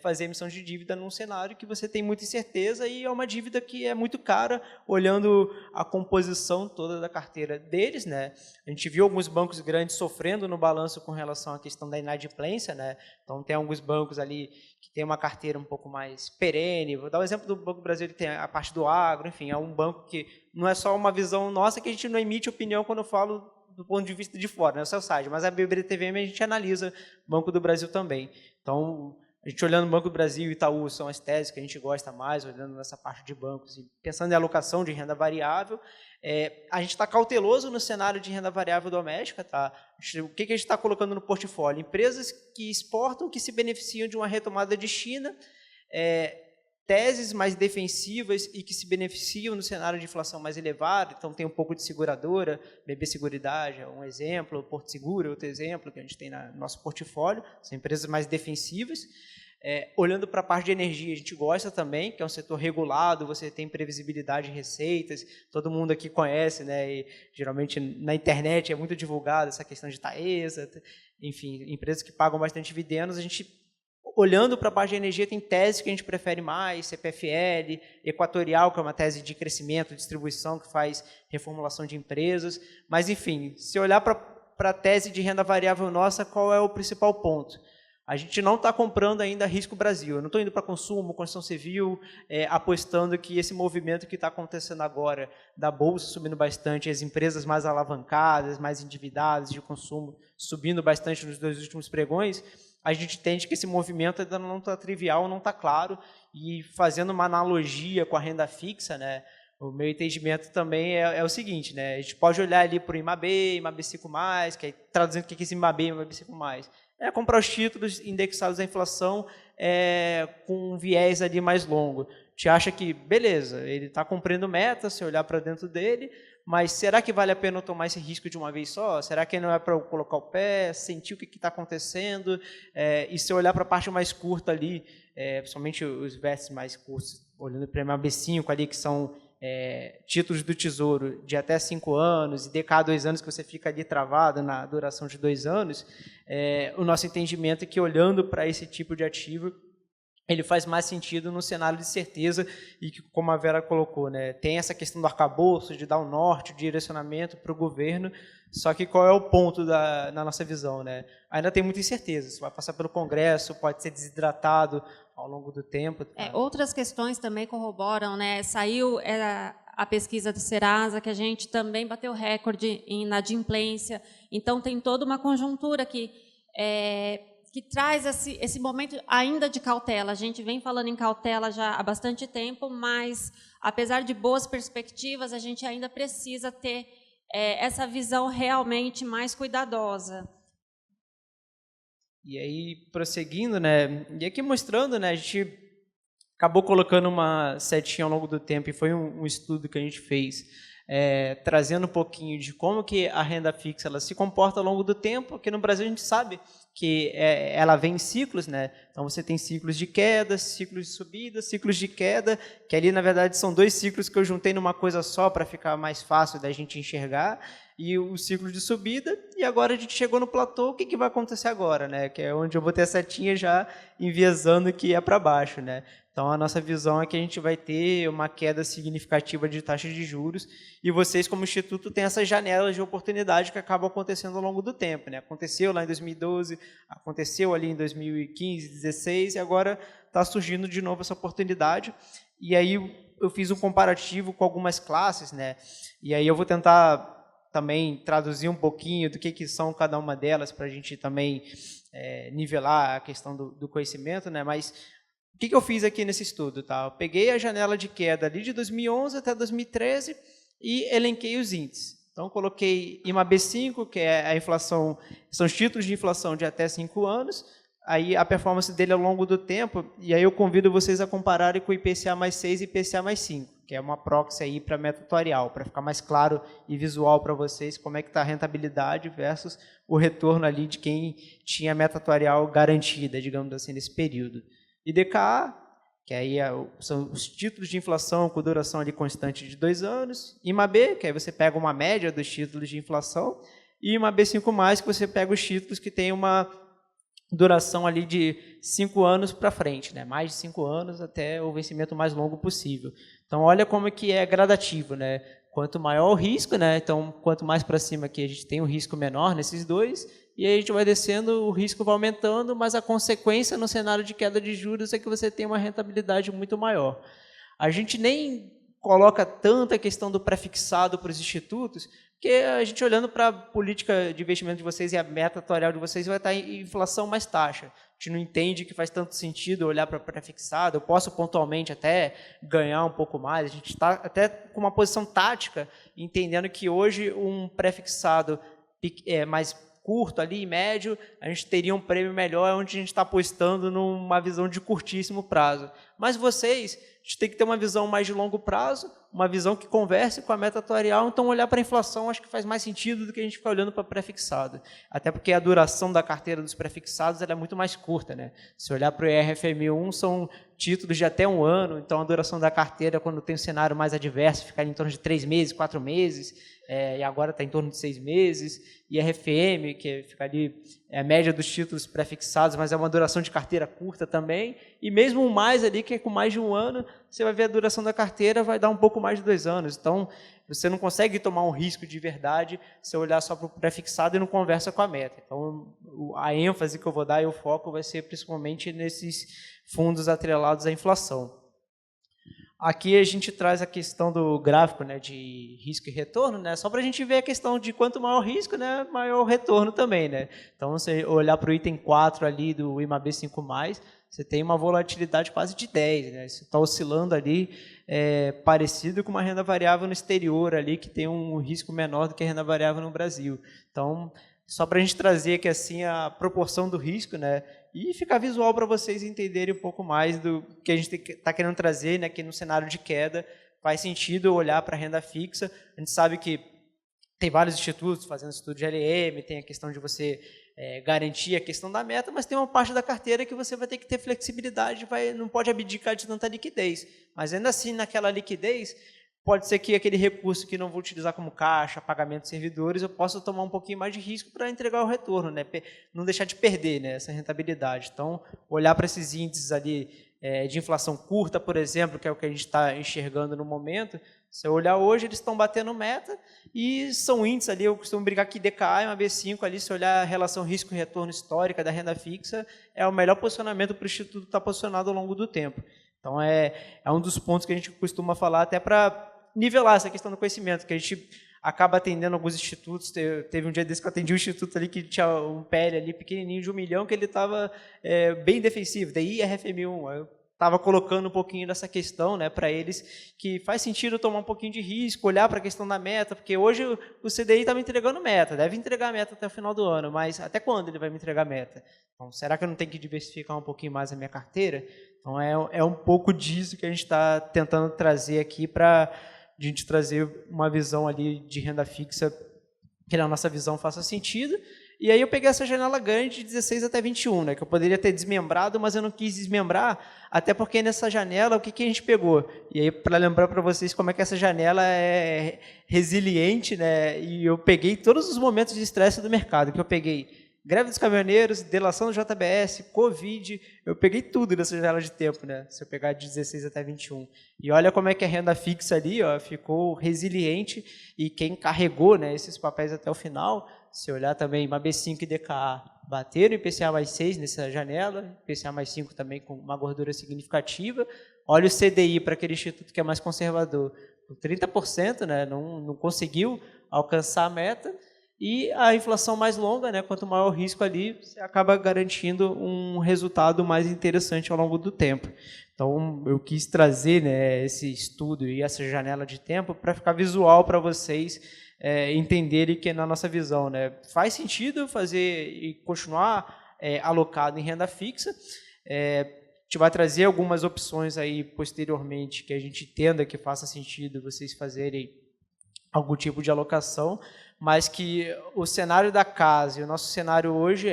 fazer emissão de dívida num cenário que você tem muita incerteza e é uma dívida que é muito cara, olhando a composição toda da carteira deles, né? A gente viu alguns bancos grandes sofrendo no balanço com relação à questão da inadimplência, né? Então, tem alguns bancos ali que tem uma carteira um pouco mais perene. Vou dar o exemplo do Banco do Brasil, que tem a parte do agro, enfim, é um banco que não é só uma visão nossa, que a gente não emite opinião quando eu falo do ponto de vista de fora, né, o seu site, mas a BBTVM a gente analisa Banco do Brasil também. Então, a gente olhando o Banco do Brasil e Itaú são as teses que a gente gosta mais, olhando nessa parte de bancos e pensando em alocação de renda variável. A gente está cauteloso no cenário de renda variável doméstica. Tá? O que a gente está colocando no portfólio? Empresas que exportam, que se beneficiam de uma retomada de China, teses mais defensivas e que se beneficiam no cenário de inflação mais elevado. Então, tem um pouco de seguradora, BB Seguridade é um exemplo, Porto Seguro é outro exemplo que a gente tem no nosso portfólio, são empresas mais defensivas. Olhando para a parte de energia, a gente gosta também, que é um setor regulado, você tem previsibilidade de receitas, todo mundo aqui conhece, né? E geralmente na internet é muito divulgada essa questão de Taesa, enfim, empresas que pagam bastante dividendos. A gente, olhando para a parte de energia, tem teses que a gente prefere mais, CPFL, Equatorial, que é uma tese de crescimento, distribuição, que faz reformulação de empresas. Mas, enfim, se olhar para a tese de renda variável nossa, qual é o principal ponto? A gente não está comprando ainda risco Brasil. Eu não estou indo para consumo, construção civil, apostando que esse movimento que está acontecendo agora, da Bolsa subindo bastante, as empresas mais alavancadas, mais endividadas de consumo, subindo bastante nos 2 últimos pregões, a gente entende que esse movimento ainda não está trivial, não está claro, e fazendo uma analogia com a renda fixa, né, o meu entendimento também é o seguinte, né, a gente pode olhar ali para o IMAB, IMAB 5+, que é, traduzindo o que é esse IMAB e IMAB 5+, comprar os títulos indexados à inflação com um viés ali mais longo. Te acha que, beleza, ele está cumprindo meta, se olhar para dentro dele, mas será que vale a pena eu tomar esse risco de uma vez só? Será que não é para eu colocar o pé, sentir o que está acontecendo? E se eu olhar para a parte mais curta ali, principalmente os vértices mais curtos, olhando para o MAB5 ali, que são títulos do Tesouro de até 5 anos, e de cada 2 anos que você fica ali travado na duração de 2 anos, o nosso entendimento é que, olhando para esse tipo de ativo, ele faz mais sentido no cenário de certeza e que, como a Vera colocou, né, tem essa questão do arcabouço, de dar o norte, o direcionamento para o governo, só que qual é o ponto na nossa visão? Né? Ainda tem muita incerteza, isso vai passar pelo Congresso, pode ser desidratado ao longo do tempo. Outras questões também corroboram, né? Saiu a pesquisa do Serasa, que a gente também bateu recorde em inadimplência, então tem toda uma conjuntura que traz esse momento ainda de cautela. A gente vem falando em cautela já há bastante tempo, mas, apesar de boas perspectivas, a gente ainda precisa ter essa visão realmente mais cuidadosa. E aí, prosseguindo, né, e aqui mostrando, né, a gente acabou colocando uma setinha ao longo do tempo, e foi um estudo que a gente fez, trazendo um pouquinho de como que a renda fixa ela se comporta ao longo do tempo. Aqui no Brasil a gente sabe que ela vem em ciclos, né? Então você tem ciclos de queda, ciclos de subida, ciclos de queda, que ali na verdade são 2 ciclos que eu juntei numa coisa só para ficar mais fácil da gente enxergar, e o ciclo de subida, e agora a gente chegou no platô. O que vai acontecer agora, né? Que é onde eu botei a setinha já enviesando que é para baixo, né? Então, a nossa visão é que a gente vai ter uma queda significativa de taxas de juros, e vocês, como instituto, têm essas janelas de oportunidade que acabam acontecendo ao longo do tempo, né? Aconteceu lá em 2012, aconteceu ali em 2015, 2016, e agora está surgindo de novo essa oportunidade. E aí eu fiz um comparativo com algumas classes, né? E aí eu vou tentar também traduzir um pouquinho do que são cada uma delas, para a gente também nivelar a questão do conhecimento, né? Mas o que eu fiz aqui nesse estudo? Tá? Eu peguei a janela de queda ali de 2011 até 2013 e elenquei os índices. Então, coloquei IMAB5, que é a inflação, são os títulos de inflação de até 5 anos, aí a performance dele ao longo do tempo, e aí eu convido vocês a compararem com o IPCA mais 6 e IPCA mais 5, que é uma proxy aí para meta atuarial, para ficar mais claro e visual para vocês como é que está a rentabilidade versus o retorno ali de quem tinha meta atuarial garantida, digamos assim, nesse período. IDKA, que aí são os títulos de inflação com duração ali constante de 2 anos, IMAB, que aí você pega uma média dos títulos de inflação, e IMAB5+, que você pega os títulos que têm uma duração ali de 5 anos para frente, né? Mais de 5 anos até o vencimento mais longo possível. Então, olha como é que é gradativo, né? Quanto maior o risco, né? Então, quanto mais para cima aqui a gente tem um risco menor nesses dois, e aí a gente vai descendo, o risco vai aumentando, mas a consequência no cenário de queda de juros é que você tem uma rentabilidade muito maior. A gente nem coloca tanta questão do prefixado para os institutos, porque a gente olhando para a política de investimento de vocês e a meta atuarial de vocês vai estar em inflação mais taxa. A gente não entende que faz tanto sentido olhar para prefixado, eu posso pontualmente até ganhar um pouco mais, a gente está até com uma posição tática, entendendo que hoje um prefixado mais curto ali, médio, a gente teria um prêmio melhor, onde a gente está apostando numa visão de curtíssimo prazo. Mas vocês, a gente tem que ter uma visão mais de longo prazo, uma visão que converse com a meta atuarial, então olhar para a inflação acho que faz mais sentido do que a gente ficar olhando para prefixado. Até porque a duração da carteira dos prefixados ela é muito mais curta, né? Se olhar para o IRFM1, são títulos de até 1 ano, então a duração da carteira, quando tem um cenário mais adverso, fica em torno de 3 meses, 4 meses, e agora está em torno de 6 meses, e RFM, que fica ali, é a média dos títulos prefixados, mas é uma duração de carteira curta também, e mesmo um mais ali, que é com mais de 1 ano, você vai ver a duração da carteira, vai dar um pouco mais de 2 anos, então você não consegue tomar um risco de verdade se olhar só para o prefixado e não conversa com a meta. Então, a ênfase que eu vou dar e o foco vai ser principalmente nesses fundos atrelados à inflação. Aqui a gente traz a questão do gráfico, né, de risco e retorno, né, só para a gente ver a questão de quanto maior o risco, né, maior o retorno também. Né. Então, você olhar para o item 4 ali do IMAB5+, você tem uma volatilidade quase de 10. Né, você está oscilando ali parecido com uma renda variável no exterior, ali, que tem um risco menor do que a renda variável no Brasil. Então, só para a gente trazer aqui assim, a proporção do risco, né, e ficar visual para vocês entenderem um pouco mais do que a gente está querendo trazer, né, que no cenário de queda faz sentido olhar para a renda fixa. A gente sabe que tem vários institutos fazendo estudo de LM, tem a questão de você garantir a questão da meta, mas tem uma parte da carteira que você vai ter que ter flexibilidade, não pode abdicar de tanta liquidez. Mas ainda assim, naquela liquidez, pode ser que aquele recurso que não vou utilizar como caixa, pagamento de servidores, eu possa tomar um pouquinho mais de risco para entregar o retorno, né? Não deixar de perder, né, essa rentabilidade. Então, olhar para esses índices ali de inflação curta, por exemplo, que é o que a gente está enxergando no momento, se eu olhar hoje, eles estão batendo meta e são índices ali, eu costumo brincar que DKA e uma B5 ali, se olhar a relação risco-retorno histórica da renda fixa, é o melhor posicionamento para o Instituto estar posicionado ao longo do tempo. Então, é um dos pontos que a gente costuma falar até para nivelar essa questão do conhecimento, que a gente acaba atendendo alguns institutos. Teve um dia desse que eu atendi um instituto ali que tinha um PL ali pequenininho de 1 milhão, que ele estava bem defensivo, daí RFM1. Eu estava colocando um pouquinho dessa questão, né, para eles, que faz sentido tomar um pouquinho de risco, olhar para a questão da meta, porque hoje o CDI está me entregando meta, deve entregar a meta até o final do ano, mas até quando ele vai me entregar meta? Então, será que eu não tenho que diversificar um pouquinho mais a minha carteira? Então, é um pouco disso que a gente está tentando trazer aqui para a gente trazer uma visão ali de renda fixa que na nossa visão faça sentido. E aí eu peguei essa janela grande de 16 até 21, né, que eu poderia ter desmembrado, mas eu não quis desmembrar, até porque nessa janela, o que a gente pegou? E aí, para lembrar para vocês como é que essa janela é resiliente, né, e eu peguei todos os momentos de estresse do mercado, que eu peguei greve dos caminhoneiros, delação do JBS, Covid, eu peguei tudo nessa janela de tempo, né? Se eu pegar de 16 até 21. E olha como é que a renda fixa ali, ó, ficou resiliente, e quem carregou, né, esses papéis até o final, se olhar também, IMAB5 e DKA bateram IPCA mais 6 nessa janela, IPCA mais 5 também com uma gordura significativa. Olha o CDI para aquele instituto que é mais conservador, com 30%, né, não conseguiu alcançar a meta. E a inflação mais longa, né, quanto maior o risco ali, você acaba garantindo um resultado mais interessante ao longo do tempo. Então, eu quis trazer, né, esse estudo e essa janela de tempo para ficar visual para vocês entenderem que, na nossa visão, né, faz sentido fazer e continuar alocado em renda fixa. A gente vai trazer algumas opções aí posteriormente que a gente entenda que faça sentido vocês fazerem algum tipo de alocação, mas que o cenário da casa e o nosso cenário hoje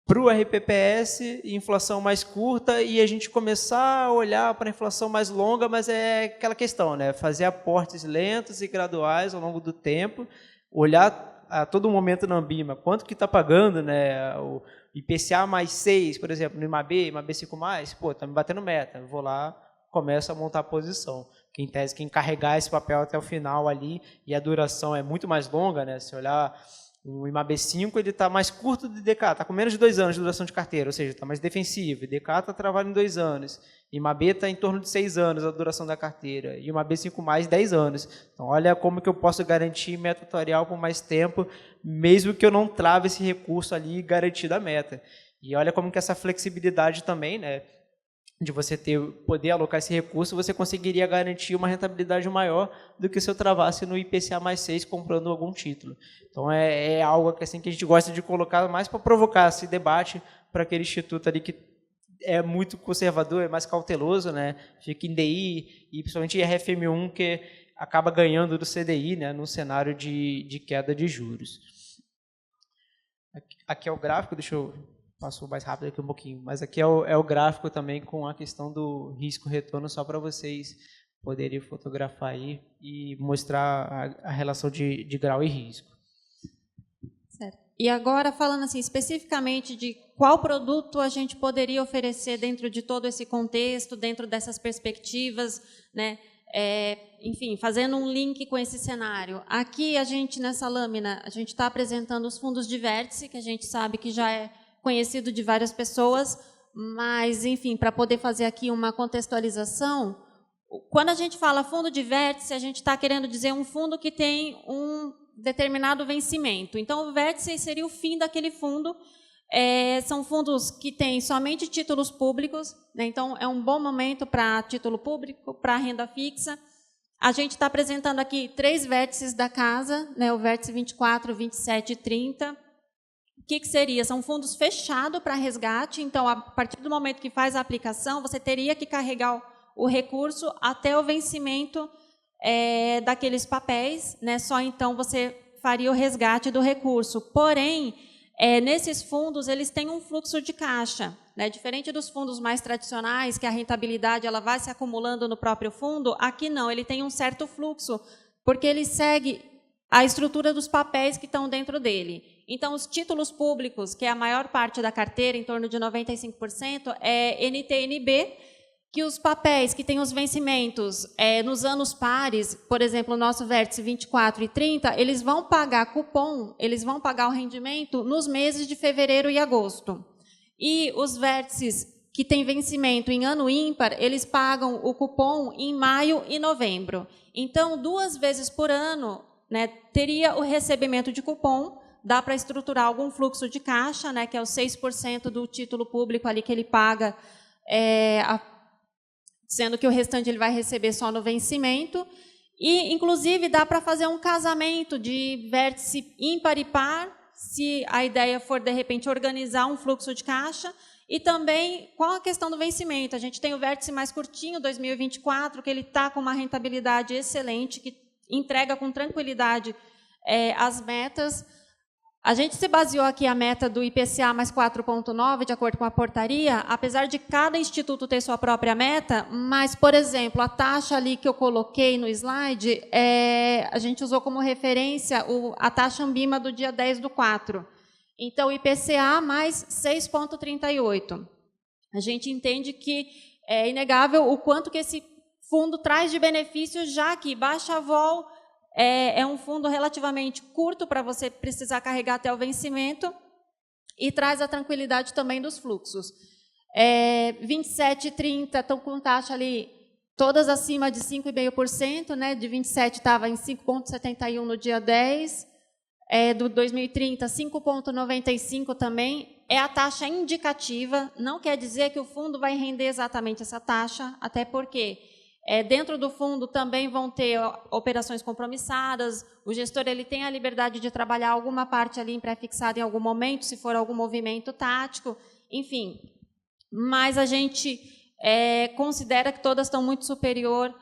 para o RPPS, inflação mais curta e a gente começar a olhar para a inflação mais longa, mas é aquela questão, né? Fazer aportes lentos e graduais ao longo do tempo, olhar a todo momento na Ambima, quanto que está pagando, né? O IPCA mais 6, por exemplo, no IMAB 5+, pô, está me batendo meta, eu vou lá, começo a montar a posição. Que, em tese, quem carregar esse papel até o final ali, e a duração é muito mais longa, né? Se olhar o IMAB 5, ele está mais curto do DK, está com menos de 2 anos de duração de carteira, ou seja, está mais defensivo. O DK está travado em 2 anos. IMAB está em torno de 6 anos a duração da carteira. E o IMAB 5+, 10 anos. Então, olha como que eu posso garantir meta tutorial por mais tempo, mesmo que eu não trave esse recurso ali e garantir a meta. E olha como que essa flexibilidade também, né? De você poder alocar esse recurso, você conseguiria garantir uma rentabilidade maior do que se eu travasse no IPCA mais 6 comprando algum título. Então, é algo que, assim, que a gente gosta de colocar mais para provocar esse debate para aquele instituto ali que é muito conservador, é mais cauteloso, né? Fica em DI e principalmente RFM1, que acaba ganhando do CDI, né? No cenário de queda de juros. Aqui é o gráfico, deixa eu... Passou mais rápido aqui um pouquinho, mas aqui é o gráfico também com a questão do risco-retorno, só para vocês poderem fotografar aí e mostrar a relação de grau e risco. Certo. E agora, falando assim, especificamente de qual produto a gente poderia oferecer dentro de todo esse contexto, dentro dessas perspectivas, né? Enfim, fazendo um link com esse cenário. Aqui, a gente, nessa lâmina, a gente está apresentando os fundos de vértice, que a gente sabe que já é conhecido de várias pessoas, mas, enfim, para poder fazer aqui uma contextualização, quando a gente fala fundo de vértice, a gente está querendo dizer um fundo que tem um determinado vencimento. Então, o vértice seria o fim daquele fundo. São fundos que têm somente títulos públicos, né? Então, é um bom momento para título público, para renda fixa. A gente está apresentando aqui 3 vértices da casa, né? O vértice 24, 27 e 30. O que seria? São fundos fechados para resgate, então, a partir do momento que faz a aplicação, você teria que carregar o recurso até o vencimento daqueles papéis, né? Só então você faria o resgate do recurso. Porém, nesses fundos, eles têm um fluxo de caixa, né? Diferente dos fundos mais tradicionais, que a rentabilidade ela vai se acumulando no próprio fundo, aqui não, ele tem um certo fluxo, porque ele segue a estrutura dos papéis que estão dentro dele. Então, os títulos públicos, que é a maior parte da carteira, em torno de 95%, é NTNB, que os papéis que têm os vencimentos nos anos pares, por exemplo, o nosso vértice 24 e 30, eles vão pagar cupom, eles vão pagar o rendimento nos meses de fevereiro e agosto. E os vértices que têm vencimento em ano ímpar, eles pagam o cupom em maio e novembro. Então, 2 vezes por ano, né, teria o recebimento de cupom. Dá para estruturar algum fluxo de caixa, né, que é os 6% do título público ali que ele paga, sendo que o restante ele vai receber só no vencimento. E, inclusive, dá para fazer um casamento de vértice ímpar e par, se a ideia for, de repente, organizar um fluxo de caixa. E também, com a questão do vencimento, a gente tem o vértice mais curtinho, 2024, que ele está com uma rentabilidade excelente, que entrega com tranquilidade as metas. A gente se baseou aqui a meta do IPCA mais 4,9, de acordo com a portaria, apesar de cada instituto ter sua própria meta, mas, por exemplo, a taxa ali que eu coloquei no slide, a gente usou como referência a taxa Ambima do dia 10/4. Então, IPCA mais 6,38. A gente entende que é inegável o quanto que esse fundo traz de benefícios, já que baixa vol é um fundo relativamente curto para você precisar carregar até o vencimento e traz a tranquilidade também dos fluxos. 27 e 30 estão com taxa ali todas acima de 5,5%, né? De 27 estava em 5,71 no dia 10, do 2030, 5,95 também. É a taxa indicativa, não quer dizer que o fundo vai render exatamente essa taxa, até porque dentro do fundo também vão ter operações compromissadas, o gestor ele tem a liberdade de trabalhar alguma parte ali pré-fixada em algum momento, se for algum movimento tático, enfim. Mas a gente considera que todas estão muito superior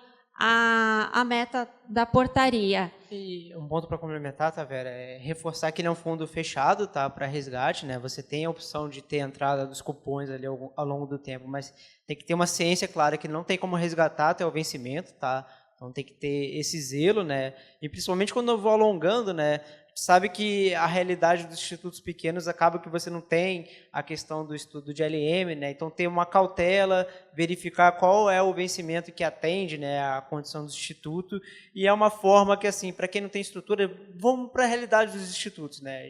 à meta da portaria. E um ponto para complementar, tá, Vera, é reforçar que ele é um fundo fechado, tá, para resgate, né? Você tem a opção de ter a entrada dos cupons ali ao longo do tempo, mas tem que ter uma ciência clara que não tem como resgatar até o vencimento, tá? Então tem que ter esse zelo, né? E principalmente quando eu vou alongando, né? Sabe que a realidade dos institutos pequenos acaba que você não tem a questão do estudo de LM, né? Então ter uma cautela, verificar qual é o vencimento que atende, né, a condição do instituto, e é uma forma que, assim, para quem não tem estrutura, vamos para a realidade dos institutos, né?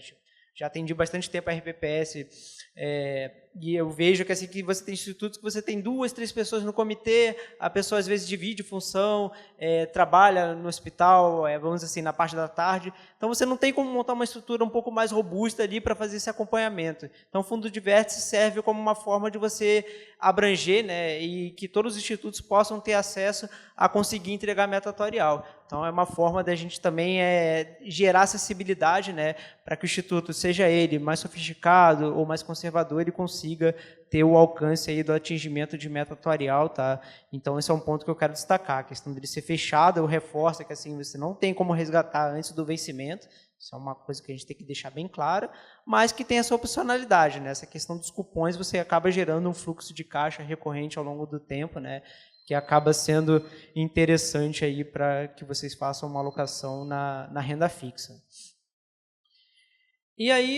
Já atendi bastante tempo a RPPS, e eu vejo que, assim, que você tem institutos que você tem 2, 3 pessoas no comitê, a pessoa às vezes divide função, trabalha no hospital, vamos dizer assim, na parte da tarde, então você não tem como montar uma estrutura um pouco mais robusta ali para fazer esse acompanhamento. Então o fundo de vértice serve como uma forma de você abranger, né, e que todos os institutos possam ter acesso a conseguir entregar meta atuarial. Então é uma forma da gente também gerar acessibilidade, né, para que o instituto, seja ele mais sofisticado ou mais conservador, ele consiga ter o alcance aí do atingimento de meta atuarial, tá? Então esse é um ponto que eu quero destacar, a questão dele ser fechado, eu reforço que, assim, você não tem como resgatar antes do vencimento, isso é uma coisa que a gente tem que deixar bem clara, mas que tem essa opcionalidade, né? Essa questão dos cupons, você acaba gerando um fluxo de caixa recorrente ao longo do tempo, né, que acaba sendo interessante aí para que vocês façam uma alocação na renda fixa. E aí,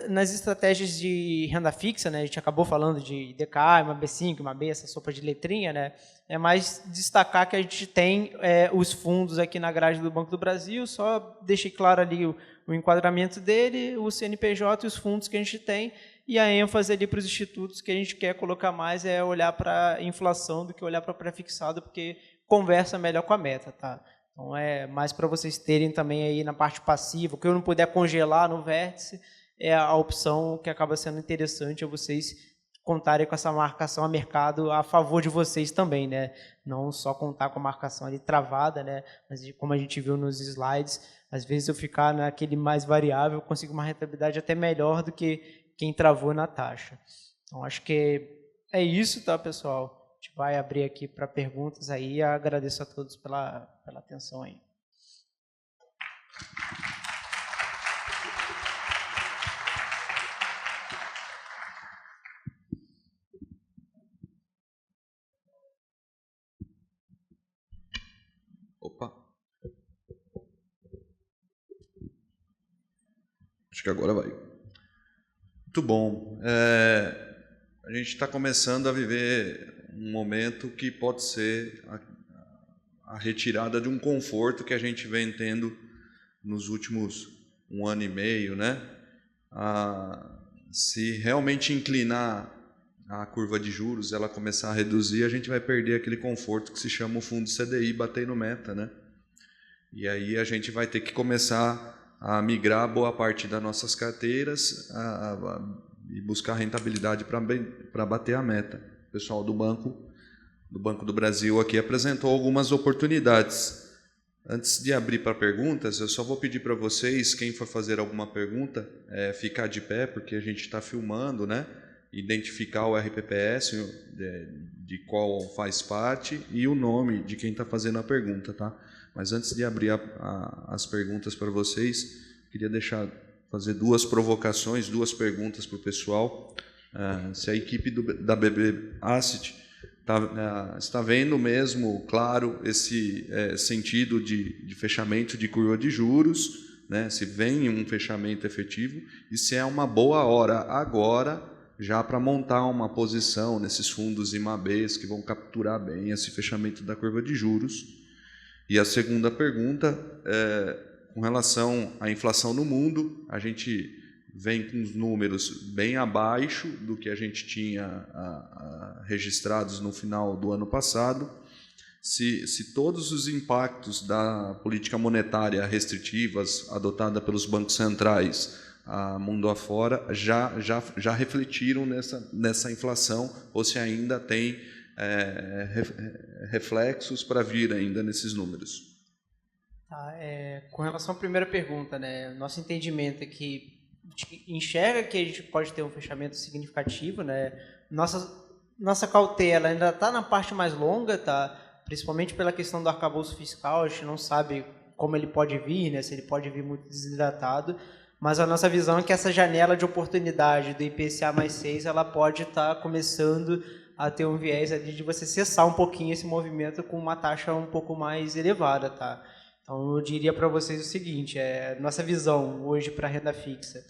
nas estratégias de renda fixa, né, a gente acabou falando de DK, uma B5, uma B, essa sopa de letrinha, né, é mais destacar que a gente tem os fundos aqui na grade do Banco do Brasil, só deixei claro ali o enquadramento dele, o CNPJ e os fundos que a gente tem, e a ênfase ali para os institutos que a gente quer colocar mais é olhar para a inflação do que olhar para o pré-fixado, porque conversa melhor com a meta, tá? Então, é mais para vocês terem também aí na parte passiva, o que eu não puder congelar no vértice, é a opção que acaba sendo interessante, é vocês contarem com essa marcação a mercado a favor de vocês também, né? Não só contar com a marcação ali travada, né? Mas como a gente viu nos slides, às vezes eu ficar naquele mais variável, eu consigo uma rentabilidade até melhor do que quem travou na taxa. Então, acho que é isso, tá, pessoal? A gente vai abrir aqui para perguntas aí. Agradeço a todos pela atenção aí. Opa. Acho que agora vai. Muito bom. A gente está começando a viver um momento que pode ser a retirada de um conforto que a gente vem tendo nos últimos 1 ano e meio, né? Se realmente inclinar a curva de juros, ela começar a reduzir, a gente vai perder aquele conforto que se chama o fundo CDI bater no meta, né? E aí a gente vai ter que começar a migrar boa parte das nossas carteiras e buscar rentabilidade para bater a meta. O pessoal do Banco do Brasil aqui apresentou algumas oportunidades. Antes de abrir para perguntas, eu só vou pedir para vocês, quem for fazer alguma pergunta, ficar de pé, porque a gente está filmando, né? Identificar o RPPS, de qual faz parte, e o nome de quem está fazendo a pergunta, tá? Mas antes de abrir as perguntas para vocês, queria fazer 2 provocações, 2 perguntas para o pessoal. Se a equipe da BB Asset está vendo mesmo, claro, esse sentido de fechamento de curva de juros, né? Se vem um fechamento efetivo, e se é uma boa hora agora, já para montar uma posição nesses fundos IMABs que vão capturar bem esse fechamento da curva de juros. E a segunda pergunta, com relação à inflação no mundo, a gente vem com os números bem abaixo do que a gente tinha registrados no final do ano passado, se todos os impactos da política monetária restritivas adotada pelos bancos centrais mundo afora já refletiram nessa inflação, ou se ainda tem reflexos para vir ainda nesses números. Tá, com relação à primeira pergunta, né, nosso entendimento é que a gente enxerga que a gente pode ter um fechamento significativo, né, nossa cautela ainda está na parte mais longa, tá? Principalmente pela questão do arcabouço fiscal, a gente não sabe como ele pode vir, né? Se ele pode vir muito desidratado, mas a nossa visão é que essa janela de oportunidade do IPCA mais 6, ela pode estar começando a ter um viés ali de você cessar um pouquinho esse movimento com uma taxa um pouco mais elevada, tá? Então, eu diria para vocês o seguinte, nossa visão hoje para a renda fixa,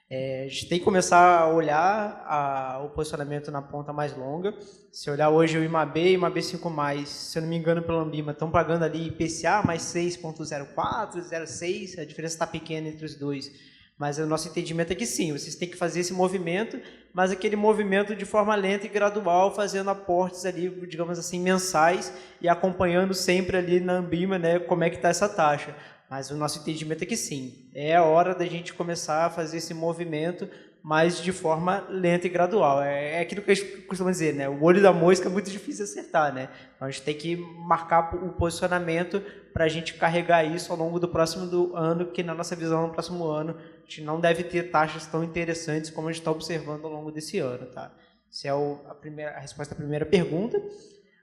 a gente tem que começar a olhar o posicionamento na ponta mais longa. Se olhar hoje o IMAB e o IMAB 5+, se eu não me engano pela Ambima, estão pagando ali IPCA mais 6,04, 0,6, a diferença está pequena entre os dois. Mas o nosso entendimento é que sim, vocês têm que fazer esse movimento, mas aquele movimento de forma lenta e gradual, fazendo aportes ali, digamos assim, mensais e acompanhando sempre ali na Ambima, né, como é que está essa taxa. Mas o nosso entendimento é que sim, é a hora da gente começar a fazer esse movimento, mas de forma lenta e gradual. É aquilo que a gente costuma dizer, né? O olho da mosca é muito difícil de acertar, né? Então a gente tem que marcar o posicionamento para a gente carregar isso ao longo do próximo ano, que na nossa visão, no próximo ano, a gente não deve ter taxas tão interessantes como a gente está observando ao longo desse ano, tá? Essa é a resposta à primeira pergunta.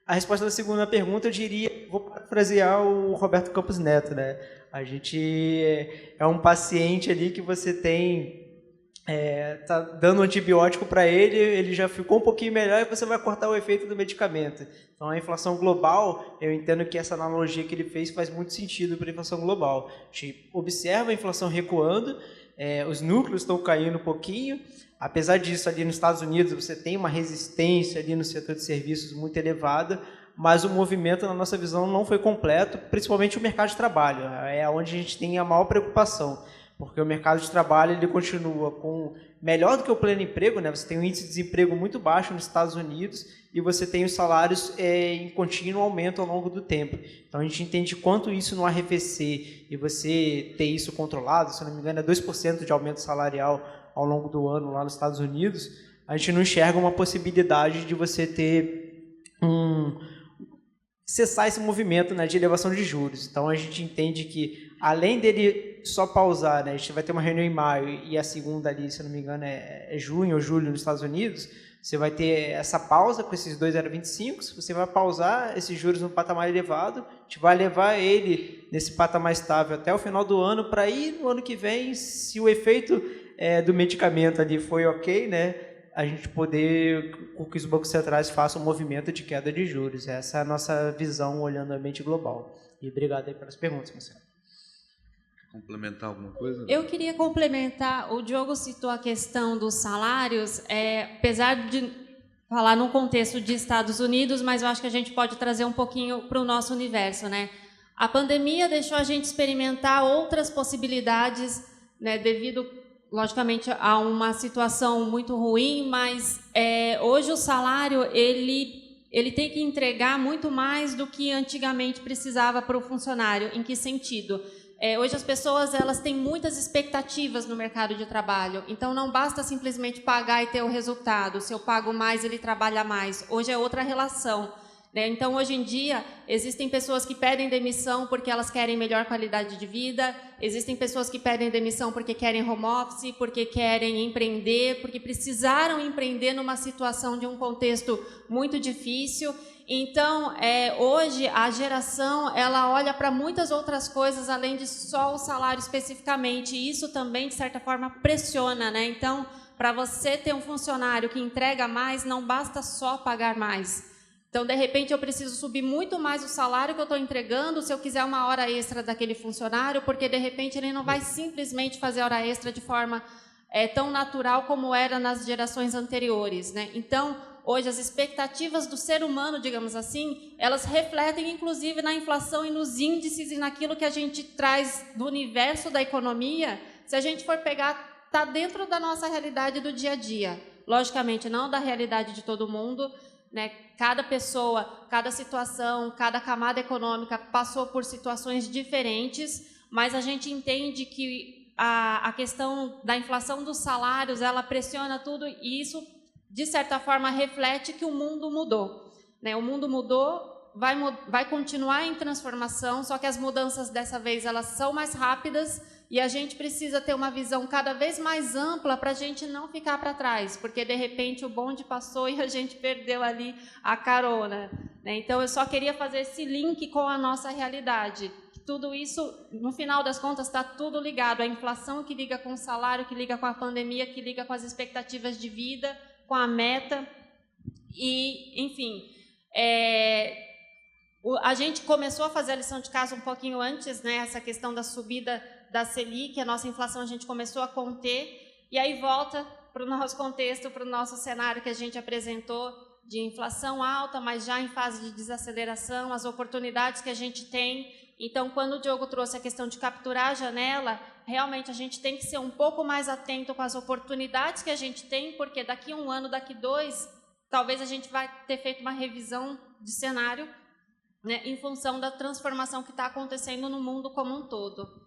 A resposta da segunda pergunta, eu diria, vou parafrasear o Roberto Campos Neto, né? A gente é um paciente ali que você tá dando antibiótico para ele já ficou um pouquinho melhor e você vai cortar o efeito do medicamento. Então, a inflação global, eu entendo que essa analogia que ele fez faz muito sentido para a inflação global. A gente observa a inflação recuando, os núcleos estão caindo um pouquinho. Apesar disso, ali nos Estados Unidos, você tem uma resistência ali no setor de serviços muito elevada, mas o movimento, na nossa visão, não foi completo, principalmente o mercado de trabalho. É onde a gente tem a maior preocupação, porque o mercado de trabalho ele continua melhor do que o pleno emprego, né? Você tem um índice de desemprego muito baixo nos Estados Unidos e você tem os salários em contínuo aumento ao longo do tempo. Então, a gente entende quanto isso não arrefecer e você ter isso controlado, se não me engano, é 2% de aumento salarial ao longo do ano lá nos Estados Unidos, a gente não enxerga uma possibilidade de você ter cessar esse movimento, né, de elevação de juros. Então, a gente entende que, além dele só pausar, né, a gente vai ter uma reunião em maio e a segunda ali, se eu não me engano, é junho ou julho nos Estados Unidos, você vai ter essa pausa com esses 2,025, você vai pausar esses juros num patamar elevado, a gente vai levar ele nesse patamar estável até o final do ano, para ir no ano que vem, se o efeito do medicamento ali foi ok, né, a gente poder, com que os bancos centrais façam um movimento de queda de juros. Essa é a nossa visão olhando o ambiente global. E obrigado aí pelas perguntas, Marcelo. Complementar alguma coisa? Eu queria complementar, o Diogo citou a questão dos salários, apesar de falar num contexto de Estados Unidos, mas eu acho que a gente pode trazer um pouquinho para o nosso universo, né? A pandemia deixou a gente experimentar outras possibilidades, né, devido, logicamente, a uma situação muito ruim, mas hoje o salário ele tem que entregar muito mais do que antigamente precisava para o funcionário. Em que sentido? Hoje as pessoas elas têm muitas expectativas no mercado de trabalho, então não basta simplesmente pagar e ter o resultado. Se eu pago mais, ele trabalha mais. Hoje é outra relação, né? Então, hoje em dia, existem pessoas que pedem demissão porque elas querem melhor qualidade de vida, existem pessoas que pedem demissão porque querem home office, porque querem empreender, porque precisaram empreender numa situação de um contexto muito difícil. Então, hoje, a geração ela olha para muitas outras coisas, além de só o salário especificamente, e isso também, de certa forma, pressiona, né? Então, para você ter um funcionário que entrega mais, não basta só pagar mais. Então, de repente, eu preciso subir muito mais o salário que eu estou entregando se eu quiser uma hora extra daquele funcionário, porque, de repente, ele não vai simplesmente fazer hora extra de forma tão natural como era nas gerações anteriores, né? Então, hoje, as expectativas do ser humano, digamos assim, elas refletem, inclusive, na inflação e nos índices e naquilo que a gente traz do universo da economia. Se a gente for pegar, está dentro da nossa realidade do dia a dia. Logicamente, não da realidade de todo mundo, né? Cada pessoa, cada situação, cada camada econômica passou por situações diferentes, mas a gente entende que a questão da inflação dos salários, ela pressiona tudo, e isso, de certa forma, reflete que o mundo mudou, né? O mundo mudou, vai continuar em transformação, só que as mudanças dessa vez elas são mais rápidas, e a gente precisa ter uma visão cada vez mais ampla para a gente não ficar para trás, porque de repente o bonde passou e a gente perdeu ali a carona, né? Então eu só queria fazer esse link com a nossa realidade. Tudo isso, no final das contas, está tudo ligado. A inflação que liga com o salário, que liga com a pandemia, que liga com as expectativas de vida, com a meta. E, enfim, a gente começou a fazer a lição de casa um pouquinho antes, né? Essa questão da subida da Selic, a nossa inflação a gente começou a conter, e aí volta para o nosso contexto, para o nosso cenário que a gente apresentou, de inflação alta, mas já em fase de desaceleração, as oportunidades que a gente tem. Então, quando o Diogo trouxe a questão de capturar a janela, realmente a gente tem que ser um pouco mais atento com as oportunidades que a gente tem, porque daqui a 1 ano, daqui 2, talvez a gente vai ter feito uma revisão de cenário, né, em função da transformação que está acontecendo no mundo como um todo.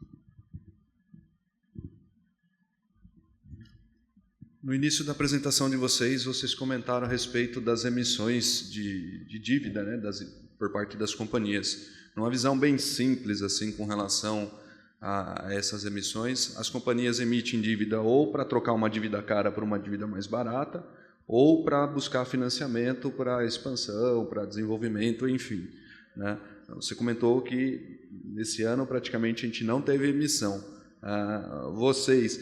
No início da apresentação de vocês comentaram a respeito das emissões de dívida, né, por parte das companhias. Numa visão bem simples, assim, com relação a essas emissões, as companhias emitem dívida ou para trocar uma dívida cara por uma dívida mais barata, ou para buscar financiamento para expansão, para desenvolvimento, enfim, né? Você comentou que nesse ano praticamente a gente não teve emissão. Vocês,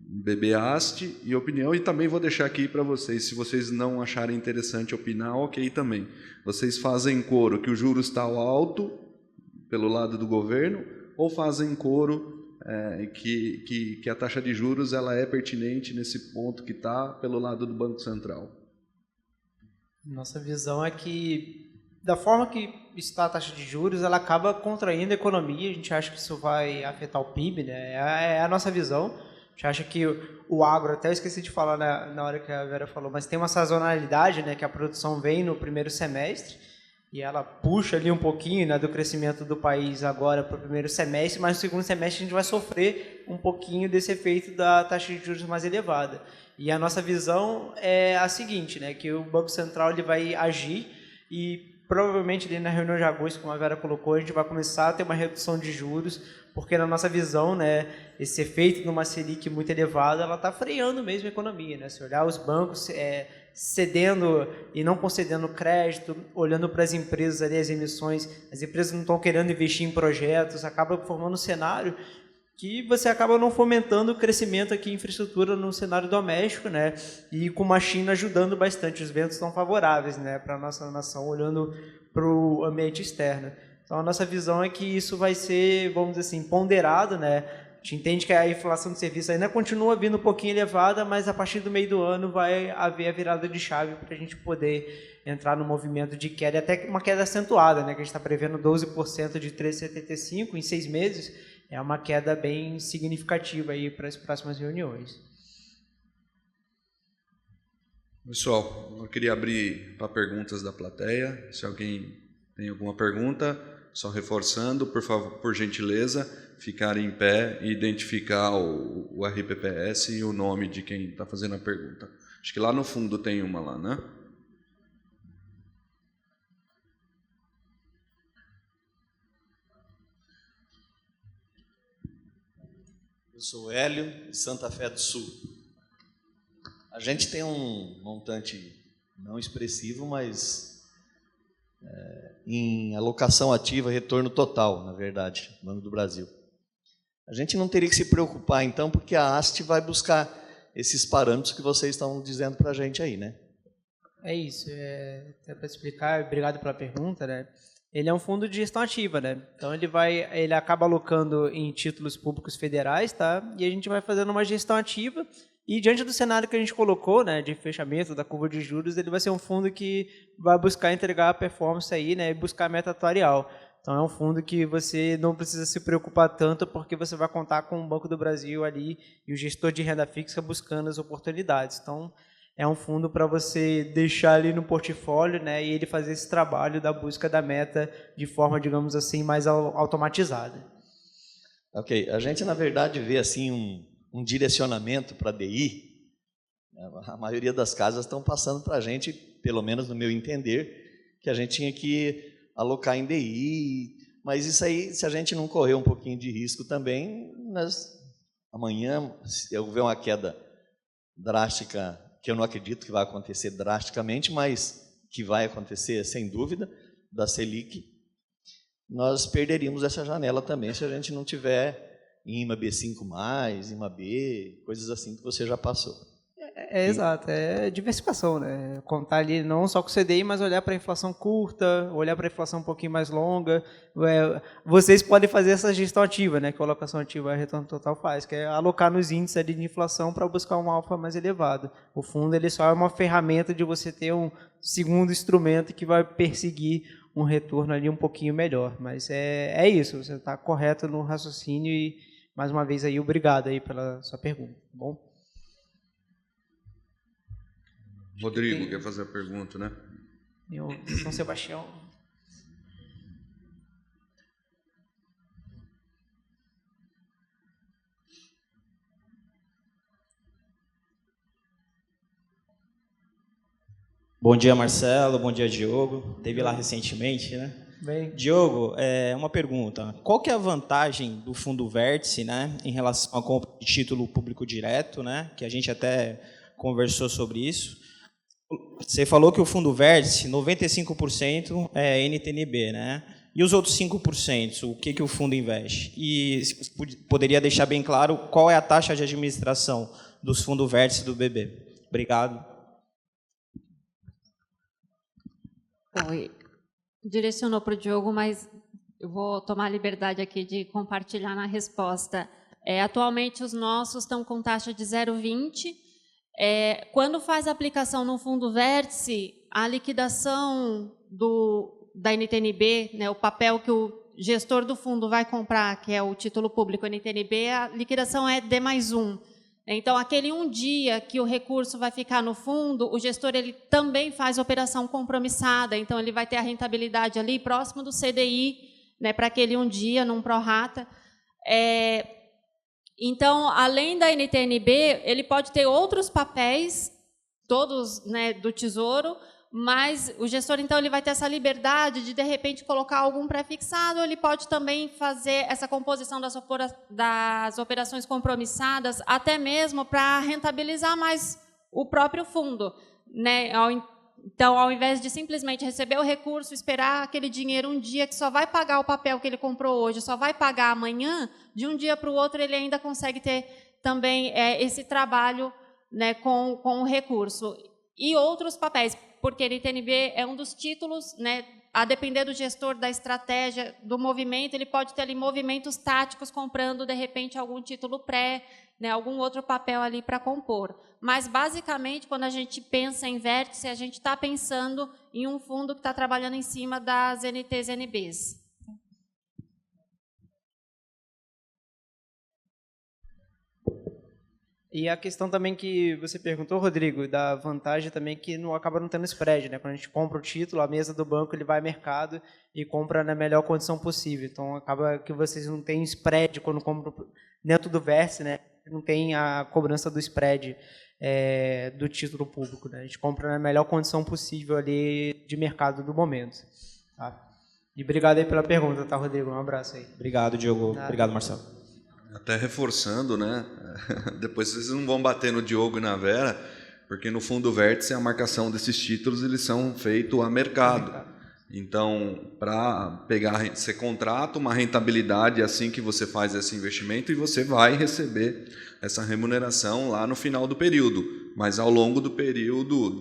BB-AST e opinião, e também vou deixar aqui para vocês, se vocês não acharem interessante opinar, ok também. Vocês fazem coro que o juros está alto pelo lado do governo, ou fazem coro que a taxa de juros ela é pertinente nesse ponto que está pelo lado do Banco Central? Nossa visão é que, da forma que está a taxa de juros, ela acaba contraindo a economia. A gente acha que isso vai afetar o PIB, né? É a nossa visão. A gente acha que o agro, até eu esqueci de falar na hora que a Vera falou, mas tem uma sazonalidade, né, que a produção vem no primeiro semestre e ela puxa ali um pouquinho, né, do crescimento do país agora para o primeiro semestre, mas no segundo semestre a gente vai sofrer um pouquinho desse efeito da taxa de juros mais elevada. E a nossa visão é a seguinte, né, que o Banco Central ele vai agir e provavelmente ali na reunião de agosto, como a Vera colocou, a gente vai começar a ter uma redução de juros, porque na nossa visão, né, esse efeito de uma Selic muito elevada, ela está freando mesmo a economia, né? Se olhar os bancos cedendo e não concedendo crédito, olhando para as empresas ali, as emissões, as empresas não estão querendo investir em projetos, acaba formando um cenário que você acaba não fomentando o crescimento aqui em infraestrutura no cenário doméstico, né? E com a China ajudando bastante, os ventos estão favoráveis, né, para a nossa nação, olhando para o ambiente externo. Então, a nossa visão é que isso vai ser, vamos dizer assim, ponderado, né? A gente entende que a inflação de serviços ainda continua vindo um pouquinho elevada, mas a partir do meio do ano vai haver a virada de chave para a gente poder entrar no movimento de queda, até uma queda acentuada, né? Que a gente está prevendo 12% de 3,75 em 6 meses, é uma queda bem significativa aí para as próximas reuniões. Pessoal, eu queria abrir para perguntas da plateia. Se alguém tem alguma pergunta, só reforçando, por favor, por gentileza, ficar em pé e identificar o RPPS e o nome de quem está fazendo a pergunta. Acho que lá no fundo tem uma lá, né? Eu sou Hélio, de Santa Fé do Sul. A gente tem um montante não expressivo, mas em alocação ativa, retorno total, na verdade, no Banco do Brasil. A gente não teria que se preocupar, então, porque a AST vai buscar esses parâmetros que vocês estão dizendo para a gente aí, né? É isso. Até para explicar, obrigado pela pergunta, né? Ele é um fundo de gestão ativa, né? Então ele acaba alocando em títulos públicos federais, tá? E a gente vai fazendo uma gestão ativa. E diante do cenário que a gente colocou, né, de fechamento da curva de juros, ele vai ser um fundo que vai buscar entregar a performance aí, né, e buscar a meta atuarial. Então é um fundo que você não precisa se preocupar tanto, porque você vai contar com o Banco do Brasil ali e o gestor de renda fixa buscando as oportunidades. Então É um fundo para você deixar ali no portfólio, né, e ele fazer esse trabalho da busca da meta de forma, digamos assim, mais automatizada. Ok, a gente na verdade vê assim um direcionamento para DI. A maioria das casas estão passando para a gente, pelo menos no meu entender, que a gente tinha que alocar em DI, mas isso aí, se a gente não correr um pouquinho de risco também, amanhã, se houver uma queda drástica, que eu não acredito que vai acontecer drasticamente, mas que vai acontecer sem dúvida, da Selic, nós perderíamos essa janela também se a gente não tiver IMA B5+, IMA B, coisas assim que você já passou. Exato, é diversificação, né? Contar ali não só com o CDI, mas olhar para a inflação curta, olhar para a inflação um pouquinho mais longa. Vocês podem fazer essa gestão ativa, né? Que a alocação ativa, a Retorno Total faz, que é alocar nos índices ali de inflação para buscar um alfa mais elevado. O fundo ele só é uma ferramenta de você ter um segundo instrumento que vai perseguir um retorno ali um pouquinho melhor. Mas é isso, você está correto no raciocínio e, mais uma vez, aí, obrigado aí pela sua pergunta, tá bom? Rodrigo quer fazer a pergunta, né? São Sebastião. Bom dia, Marcelo. Bom dia, Diogo. Esteve lá recentemente, né? Bem. Diogo, uma pergunta. Qual que é a vantagem do Fundo Vértice, né, em relação à compra de título público direto, né? Que a gente até conversou sobre isso. Você falou que o Fundo Vértice, 95% é NTNB, né? E os outros 5%, o que o fundo investe? E poderia deixar bem claro qual é a taxa de administração dos fundos Vértice do BB. Obrigado. Oi. Direcionou para o Diogo, mas eu vou tomar a liberdade aqui de compartilhar na resposta. Atualmente, os nossos estão com taxa de 0,20%. Quando faz a aplicação no fundo vértice, a liquidação da NTNB, né, o papel que o gestor do fundo vai comprar, que é o título público NTNB, a liquidação é D+1. Então, aquele um dia que o recurso vai ficar no fundo, o gestor ele também faz operação compromissada, então ele vai ter a rentabilidade ali próximo do CDI, né, para aquele um dia, num prorata. Então, além da NTNB, ele pode ter outros papéis, todos, né, do Tesouro, mas o gestor, então, ele vai ter essa liberdade de repente, colocar algum pré-fixado, ele pode também fazer essa composição das operações compromissadas, até mesmo para rentabilizar mais o próprio fundo, né? Então, ao invés de simplesmente receber o recurso, esperar aquele dinheiro um dia que só vai pagar o papel que ele comprou hoje, só vai pagar amanhã, de um dia para o outro ele ainda consegue ter também esse trabalho, né, com o recurso. E outros papéis, porque a NTNB é um dos títulos, né, a depender do gestor, da estratégia, do movimento, ele pode ter ali movimentos táticos comprando, de repente, algum título pré, né, algum outro papel ali para compor. Mas, basicamente, quando a gente pensa em vértice, a gente está pensando em um fundo que está trabalhando em cima das NTs e NBs. E a questão também que você perguntou, Rodrigo, da vantagem também que não acaba não tendo spread, né? Quando a gente compra o título, a mesa do banco ele vai ao mercado e compra na melhor condição possível. Então, acaba que vocês não têm spread quando compram dentro do Vértice, né? Não tem a cobrança do spread do título público, né? A gente compra na melhor condição possível ali de mercado do momento. Tá? E obrigado aí pela pergunta, tá, Rodrigo? Um abraço aí. Obrigado, Diogo. Obrigado, Marcelo. Até reforçando, né? Depois vocês não vão bater no Diogo e na Vera, porque no fundo vértice a marcação desses títulos eles são feitos a mercado. Então, para pegar, você contrata uma rentabilidade assim que você faz esse investimento e você vai receber essa remuneração lá no final do período. Mas ao longo do período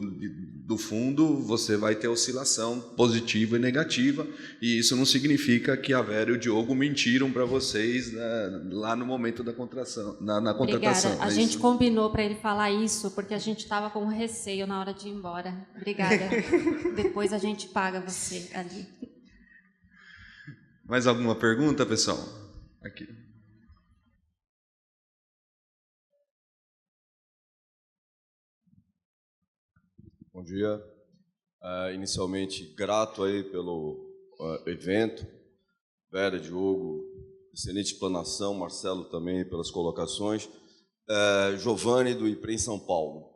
do fundo você vai ter oscilação positiva e negativa, e isso não significa que a Vera e o Diogo mentiram para vocês, né, lá no momento da contratação. Obrigada. A gente combinou para ele falar isso porque a gente estava com receio na hora de ir embora. Obrigada. Depois a gente paga você ali. Mais alguma pergunta, pessoal? Aqui. Bom dia. Inicialmente, grato aí pelo evento. Vera, Diogo, excelente explanação. Marcelo também pelas colocações. Giovanni, do IPREM São Paulo.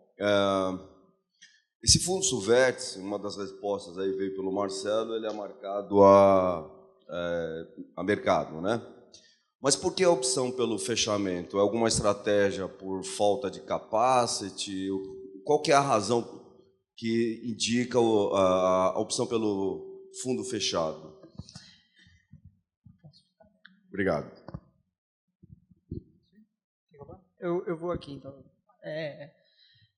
Esse fundo vértice, uma das respostas aí veio pelo Marcelo, ele é marcado a mercado, né? Mas por que a opção pelo fechamento? É alguma estratégia por falta de capacity? Qual que é a razão que indica a opção pelo fundo fechado? Obrigado. Eu vou aqui, então.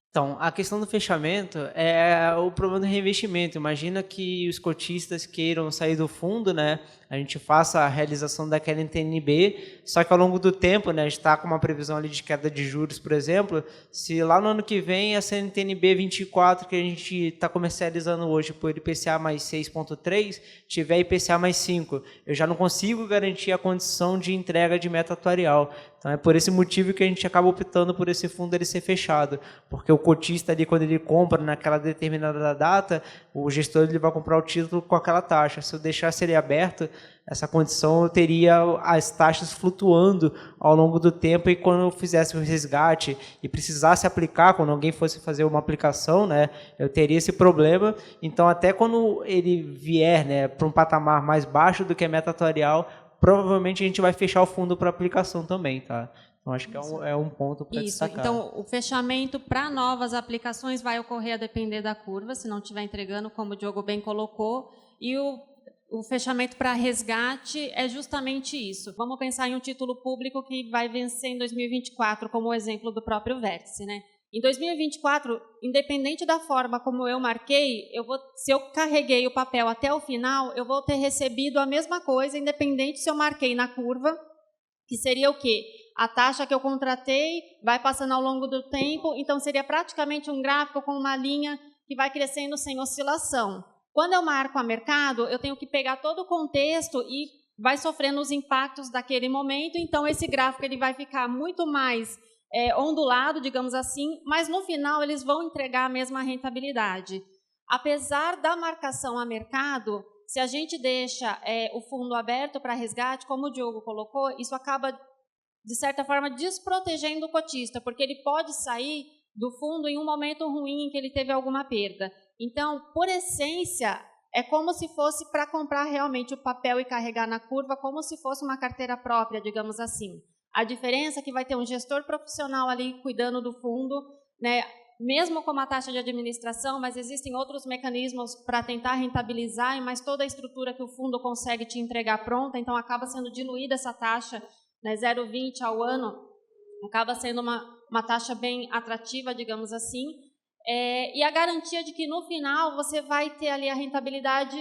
Então, a questão do fechamento é o problema do reinvestimento. Imagina que os cotistas queiram sair do fundo, né? A gente faça a realização daquela NTNB, só que ao longo do tempo, né, a gente está com uma previsão ali de queda de juros, por exemplo, se lá no ano que vem essa NTNB 24 que a gente está comercializando hoje por IPCA mais 6,3, tiver IPCA mais 5, eu já não consigo garantir a condição de entrega de meta atuarial. Então é por esse motivo que a gente acaba optando por esse fundo ele ser fechado, porque o cotista ali, quando ele compra naquela determinada data, o gestor ele vai comprar o título com aquela taxa. Se eu deixasse ele aberto, essa condição eu teria as taxas flutuando ao longo do tempo, e quando eu fizesse o resgate e precisasse aplicar, quando alguém fosse fazer uma aplicação, né, eu teria esse problema. Então, até quando ele vier, né, para um patamar mais baixo do que a meta atuarial, provavelmente a gente vai fechar o fundo para aplicação também, tá? Então, acho que é um ponto para destacar. Então, o fechamento para novas aplicações vai ocorrer a depender da curva, se não estiver entregando, como o Diogo bem colocou, e o fechamento para resgate é justamente isso. Vamos pensar em um título público que vai vencer em 2024, como o exemplo do próprio Vértice, né? Em 2024, independente da forma como eu marquei, se eu carreguei o papel até o final, eu vou ter recebido a mesma coisa, independente se eu marquei na curva, que seria o quê? A taxa que eu contratei vai passando ao longo do tempo, então seria praticamente um gráfico com uma linha que vai crescendo sem oscilação. Quando eu marco a mercado, eu tenho que pegar todo o contexto e vai sofrendo os impactos daquele momento, então esse gráfico ele vai ficar muito mais ondulado, digamos assim, mas no final eles vão entregar a mesma rentabilidade. Apesar da marcação a mercado, se a gente deixa o fundo aberto para resgate, como o Diogo colocou, isso acaba, de certa forma, desprotegendo o cotista, porque ele pode sair do fundo em um momento ruim em que ele teve alguma perda. Então, por essência, é como se fosse para comprar realmente o papel e carregar na curva, como se fosse uma carteira própria, digamos assim. A diferença é que vai ter um gestor profissional ali cuidando do fundo, né, mesmo com uma taxa de administração, mas existem outros mecanismos para tentar rentabilizar, mas toda a estrutura que o fundo consegue te entregar pronta, então acaba sendo diluída essa taxa, né, 0,20 ao ano, acaba sendo uma taxa bem atrativa, digamos assim, e a garantia de que no final você vai ter ali a rentabilidade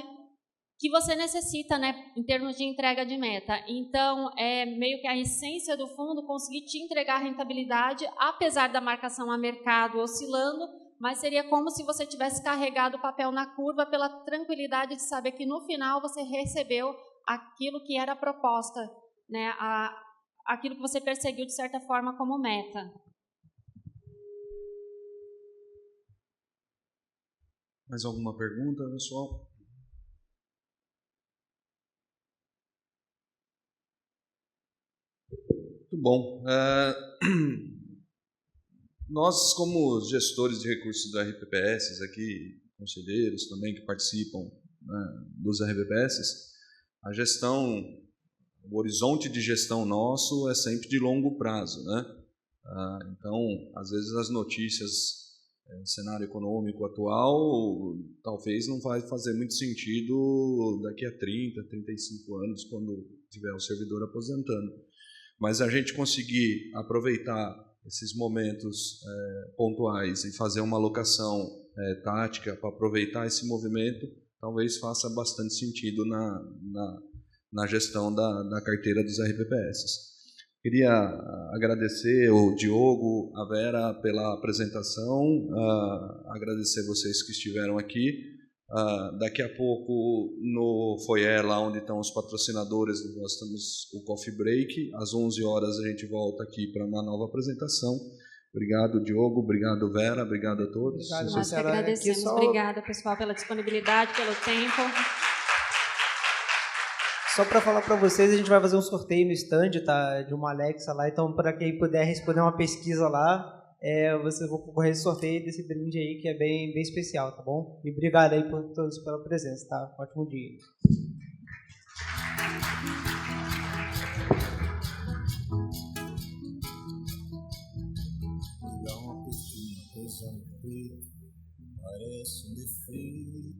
que você necessita, né, em termos de entrega de meta. Então, é meio que a essência do fundo conseguir te entregar a rentabilidade, apesar da marcação a mercado oscilando, mas seria como se você tivesse carregado o papel na curva pela tranquilidade de saber que no final você recebeu aquilo que era a proposta, né, aquilo que você perseguiu de certa forma como meta. Mais alguma pergunta, pessoal? Muito bom. Nós, como gestores de recursos da RPPS, aqui, conselheiros também que participam, né, dos RPPS, a gestão, o horizonte de gestão nosso é sempre de longo prazo, né? Então, às vezes as notícias, cenário econômico atual, talvez não vai fazer muito sentido daqui a 30, 35 anos, quando tiver o servidor aposentando. Mas a gente conseguir aproveitar esses momentos pontuais e fazer uma alocação tática para aproveitar esse movimento, talvez faça bastante sentido na gestão da carteira dos RPPS. Queria agradecer o Diogo, a Vera pela apresentação, agradecer vocês que estiveram aqui. Daqui a pouco, no foyer, lá onde estão os patrocinadores, nós temos o Coffee Break. Às 11 horas a gente volta aqui para uma nova apresentação. Obrigado, Diogo. Obrigado, Vera. Obrigado a todos. Obrigado, Nós que Marcelo. agradecemos. Aqui só- Obrigada, pessoal, pela disponibilidade, pelo tempo. Só para falar para vocês, a gente vai fazer um sorteio no stand, tá? De uma Alexa lá. Então, para quem puder responder uma pesquisa lá, vocês vão concorrer esse sorteio desse brinde aí, que é bem, bem especial, tá bom? E obrigado aí por todos pela presença, tá? Ótimo dia. Dá uma pesquisa, coisa no peito, parece um defeito.